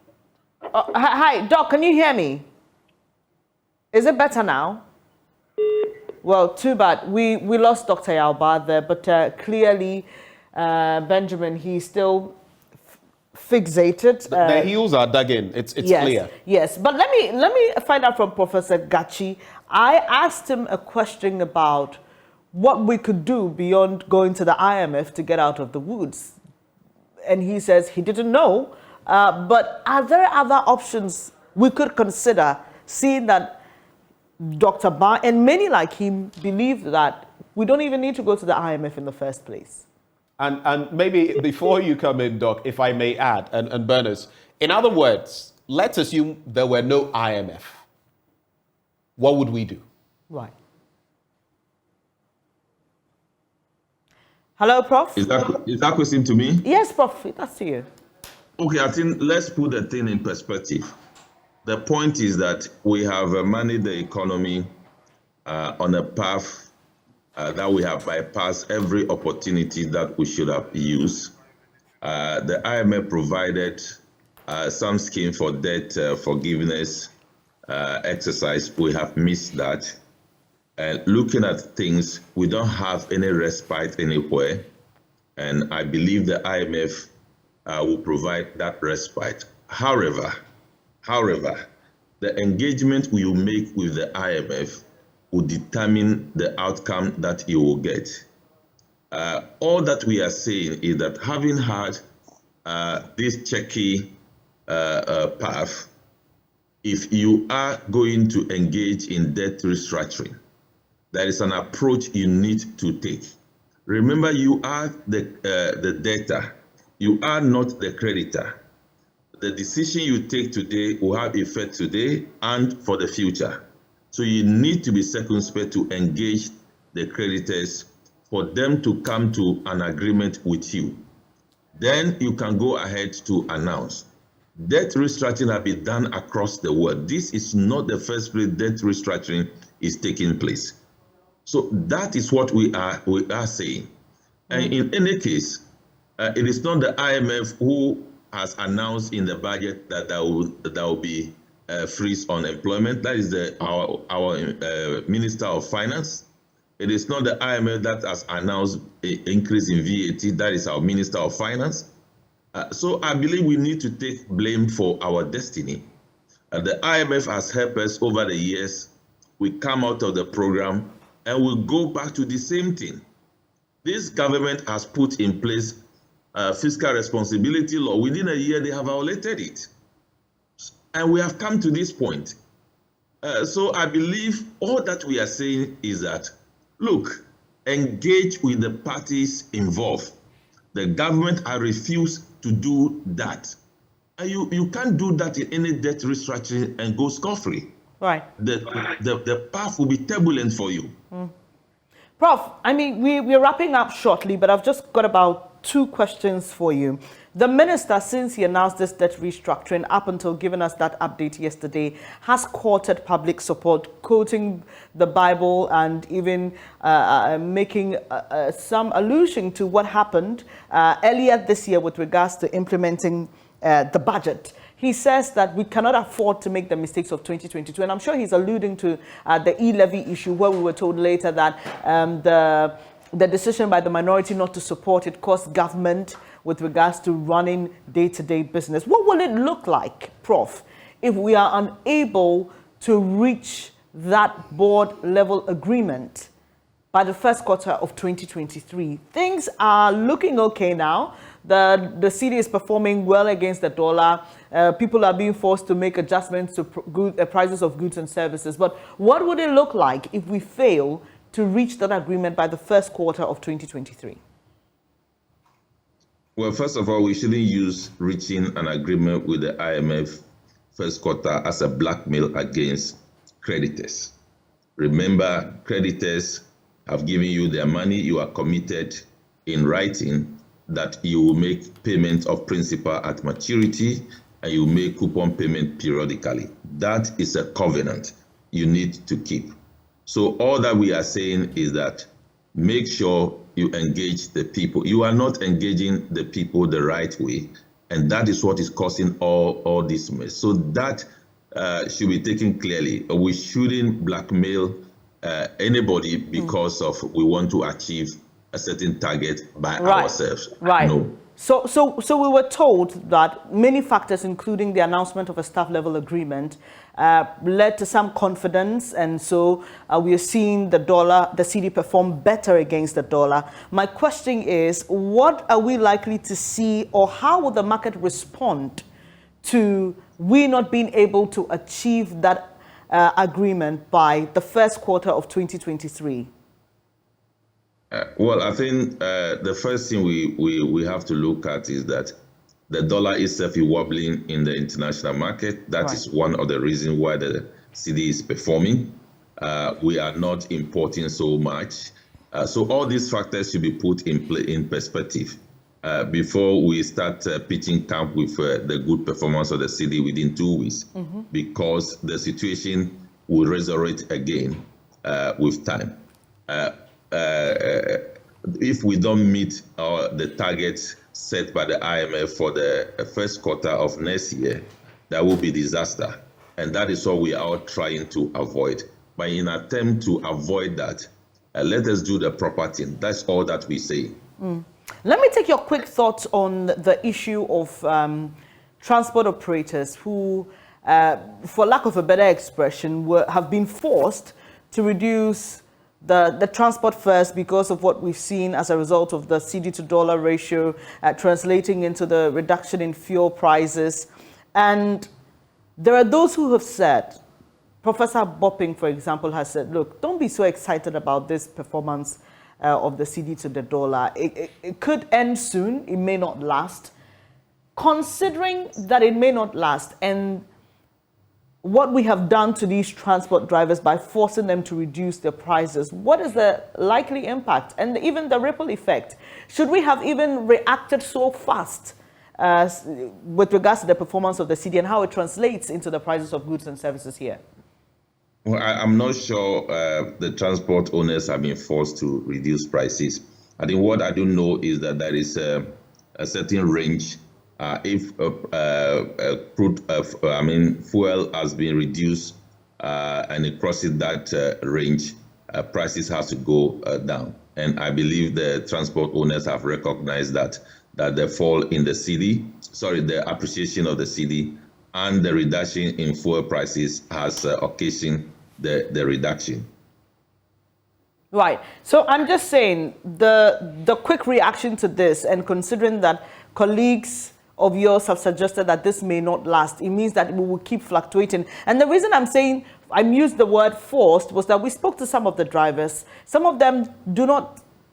Hi, Doc, can you hear me? Is it better now? Well, too bad. We lost Dr. Yalba there, but clearly, Benjamin, he's still fixated. The heels are dug in. It's yes, clear. Yes, but let me find out from Professor Gachi. I asked him a question about what we could do beyond going to the IMF to get out of the woods, and he says he didn't know. But are there other options we could consider, seeing that Dr. Ba and many like him believe that we don't even need to go to the IMF in the first place. And maybe before you come in, Doc, if I may add, and Bernice, in other words, let's assume there were no IMF. What would we do? Right. Hello, Prof. Is that question to me? Yes, Prof. That's to you. Okay, I think let's put the thing in perspective. The point is that we have managed the economy on a path that we have bypassed every opportunity that we should have used. The IMF provided some scheme for debt forgiveness exercise. We have missed that. Looking at things, we don't have any respite anywhere. And I believe the IMF will provide that respite. However, the engagement we will make with the IMF will determine the outcome that you will get. All that we are saying is that having had this checky path, if you are going to engage in debt restructuring, there is an approach you need to take. Remember, you are the debtor. You are not the creditor. The decision you take today will have effect today and for the future. So you need to be circumspect to engage the creditors for them to come to an agreement with you. Then you can go ahead to announce. Debt restructuring has been done across the world. This is not the first place debt restructuring is taking place. So that is what we are saying. And in any case, it is not the IMF who has announced in the budget that there will be a freeze on employment. That is our Minister of Finance. It is not the IMF that has announced an increase in VAT. That is our Minister of Finance. So I believe we need to take blame for our destiny. The IMF has helped us over the years. We come out of the program and we'll go back to the same thing. This government has put in place fiscal responsibility law. Within a year, they have violated it. And we have come to this point. So I believe all that we are saying is that, look, engage with the parties involved. The government has refused to do that. And you can't do that in any debt restructuring and go scot-free. Right. The path will be turbulent for you. Prof, I mean, we're wrapping up shortly, but I've just got about 2 questions for you. The minister, since he announced this debt restructuring, up until giving us that update yesterday, has courted public support, quoting the Bible and even making some allusion to what happened earlier this year with regards to implementing the budget. He says that we cannot afford to make the mistakes of 2022. And I'm sure he's alluding to the e-levy issue, where we were told later that the decision by the minority not to support it cost government with regards to running day-to-day business. What will it look like, Prof, if we are unable to reach that board-level agreement by the first quarter of 2023? Things are looking okay now. The cedi is performing well against the dollar. People are being forced to make adjustments to prices of goods and services. But what would it look like if we fail to reach that agreement by the first quarter of 2023? Well, first of all, we shouldn't use reaching an agreement with the IMF first quarter as a blackmail against creditors. Remember, creditors have given you their money. You are committed in writing that you will make payment of principal at maturity and you make coupon payment periodically. That is a covenant you need to keep. So all that we are saying is that make sure you engage the people. You are not engaging the people the right way, and that is what is causing all this mess. So that should be taken clearly. We shouldn't blackmail anybody because of we want to achieve a certain target by ourselves. Right. No. So we were told that many factors, including the announcement of a staff-level agreement, led to some confidence, and so we are seeing the cedi perform better against the dollar. My question is, what are we likely to see, or how will the market respond to we not being able to achieve that agreement by the first quarter of 2023? Well, I think the first thing we have to look at is that the dollar itself is wobbling in the international market. That is one of the reasons why the cedi is performing. We are not importing so much. So all these factors should be put in perspective before we start pitching camp with the good performance of the cedi within 2 weeks, because the situation will resurrect again with time. If we don't meet the targets set by the IMF for the first quarter of next year, that will be disaster. And that is what we are trying to avoid. But in an attempt to avoid that, let us do the proper thing. That's all that we say. Let me take your quick thoughts on the issue of transport operators who, for lack of a better expression, have been forced to reduce the transport fares because of what we've seen as a result of the cedi to dollar ratio translating into the reduction in fuel prices. And there are those who have said, Professor Bopping, for example, has said, look, don't be so excited about this performance of the cedi to the dollar. It could end soon. It may not last. Considering that it may not last, and what we have done to these transport drivers by forcing them to reduce their prices, what is the likely impact and even the ripple effect? Should we have even reacted so fast with regards to the performance of the cedi and how it translates into the prices of goods and services here? Well, I'm not sure the transport owners have been forced to reduce prices. I think what I do know is that there is a certain range. If fuel has been reduced and it crosses that range, prices have to go down. And I believe the transport owners have recognized that the fall in the the appreciation of the cedi and the reduction in fuel prices has occasioned the reduction. Right. So I'm just saying the quick reaction to this, and considering that colleagues of yours have suggested that this may not last, it means that we will keep fluctuating. And the reason I'm saying I used the word forced was that we spoke to some of the drivers. Some of them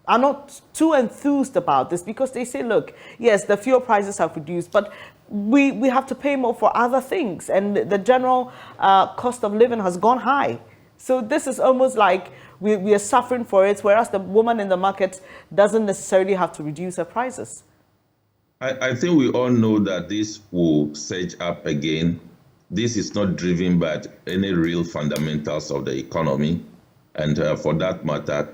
are not too enthused about this because they say, look, yes, the fuel prices have reduced, but we have to pay more for other things, and the general cost of living has gone high. So this is almost like we are suffering for it, whereas the woman in the market doesn't necessarily have to reduce her prices. I think we all know that this will surge up again. This is not driven by any real fundamentals of the economy. And for that matter,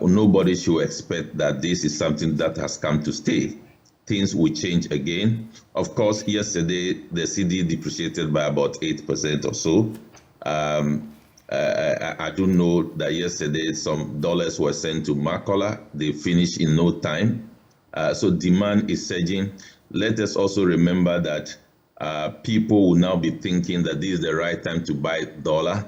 nobody should expect that this is something that has come to stay. Things will change again. Of course, yesterday, the cedi depreciated by about 8% or so. I do know that yesterday some dollars were sent to Makola. They finished in no time. So demand is surging. Let us also remember that people will now be thinking that this is the right time to buy dollar,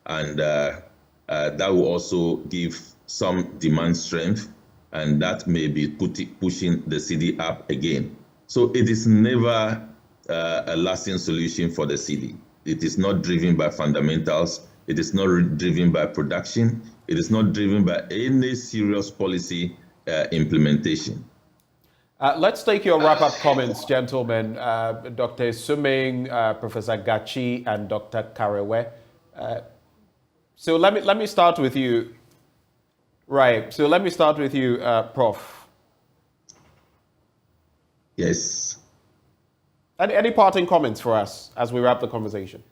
and that will also give some demand strength, and that may be pushing the cedi up again. So it is never a lasting solution for the cedi. It is not driven by fundamentals. It is not driven by production. It is not driven by any serious policy implementation. Let's take your wrap-up comments, gentlemen. Dr. Suming, Professor Gachi, and Dr. Karewe. So let me start with you. Right. So let me start with you, Prof. Yes. Any parting comments for us as we wrap the conversation?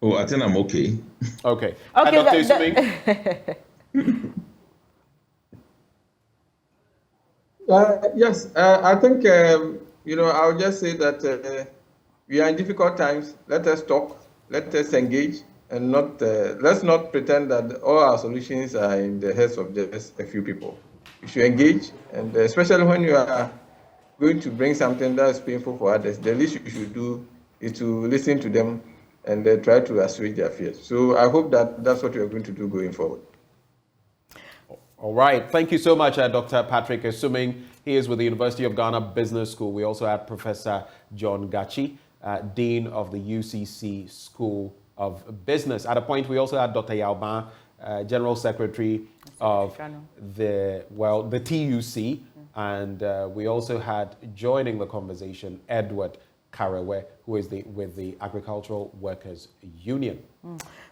Oh, I think I'm okay. Okay. And Dr. Suming? Yes, I think, I'll just say that we are in difficult times. Let us talk, let us engage, and let's not pretend that all our solutions are in the heads of just a few people. We should engage, and especially when you are going to bring something that is painful for others, the least you should do is to listen to them and try to assuage their fears. So I hope that that's what we are going to do going forward. All right. Thank you so much, Dr. Patrick Suming. He is with the University of Ghana Business School. We also have Professor John Gachi, Dean of the UCC School of Business. At a point, we also had Dr. Yao General Secretary of the TUC, and we also had, joining the conversation, Edward Karewe, who is with the Agricultural Workers Union.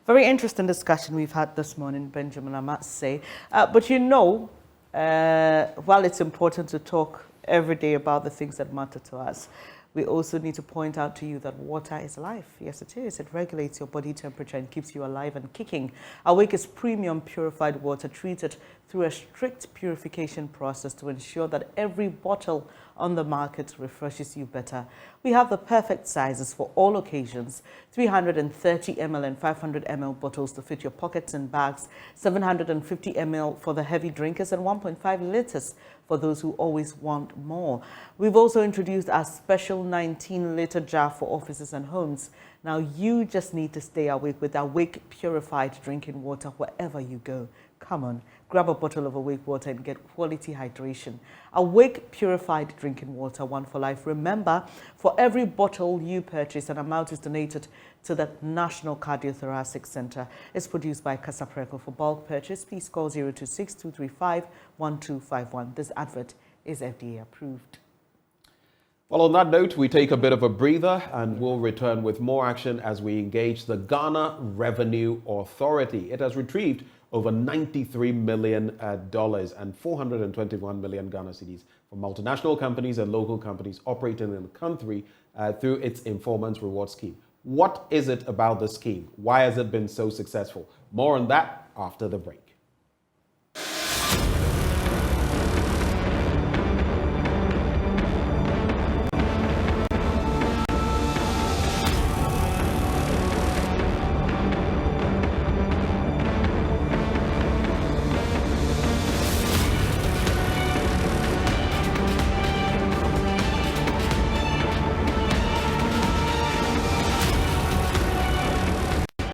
Very interesting discussion we've had this morning, Benjamin, I must say. But you know, while it's important to talk every day about the things that matter to us, we also need to point out to you that water is life. Yes, it is. It regulates your body temperature and keeps you alive and kicking. Awake is premium purified water treated through a strict purification process to ensure that every bottle on the market refreshes you better. We have the perfect sizes for all occasions: 330 ml and 500 ml bottles to fit your pockets and bags, 750 ml for the heavy drinkers, and 1.5 liters for those who always want more. We've also introduced our special 19-liter jar for offices and homes. Now you just need to stay awake with Awake purified drinking water wherever you go. Come on, grab a bottle of Awake water and get quality hydration. Awake purified drinking water, one for life. Remember, for every bottle you purchase, an amount is donated to the National Cardiothoracic Center. It's produced by Casapreco. For bulk purchase, please call 026-235-1251. This advert is FDA approved. Well, on that note, we take a bit of a breather and we'll return with more action as we engage the Ghana Revenue Authority. It has retrieved over $93 million and 421 million Ghana cedis from multinational companies and local companies operating in the country through its Informants Reward Scheme. What is it about the scheme? Why has it been so successful? More on that after the break.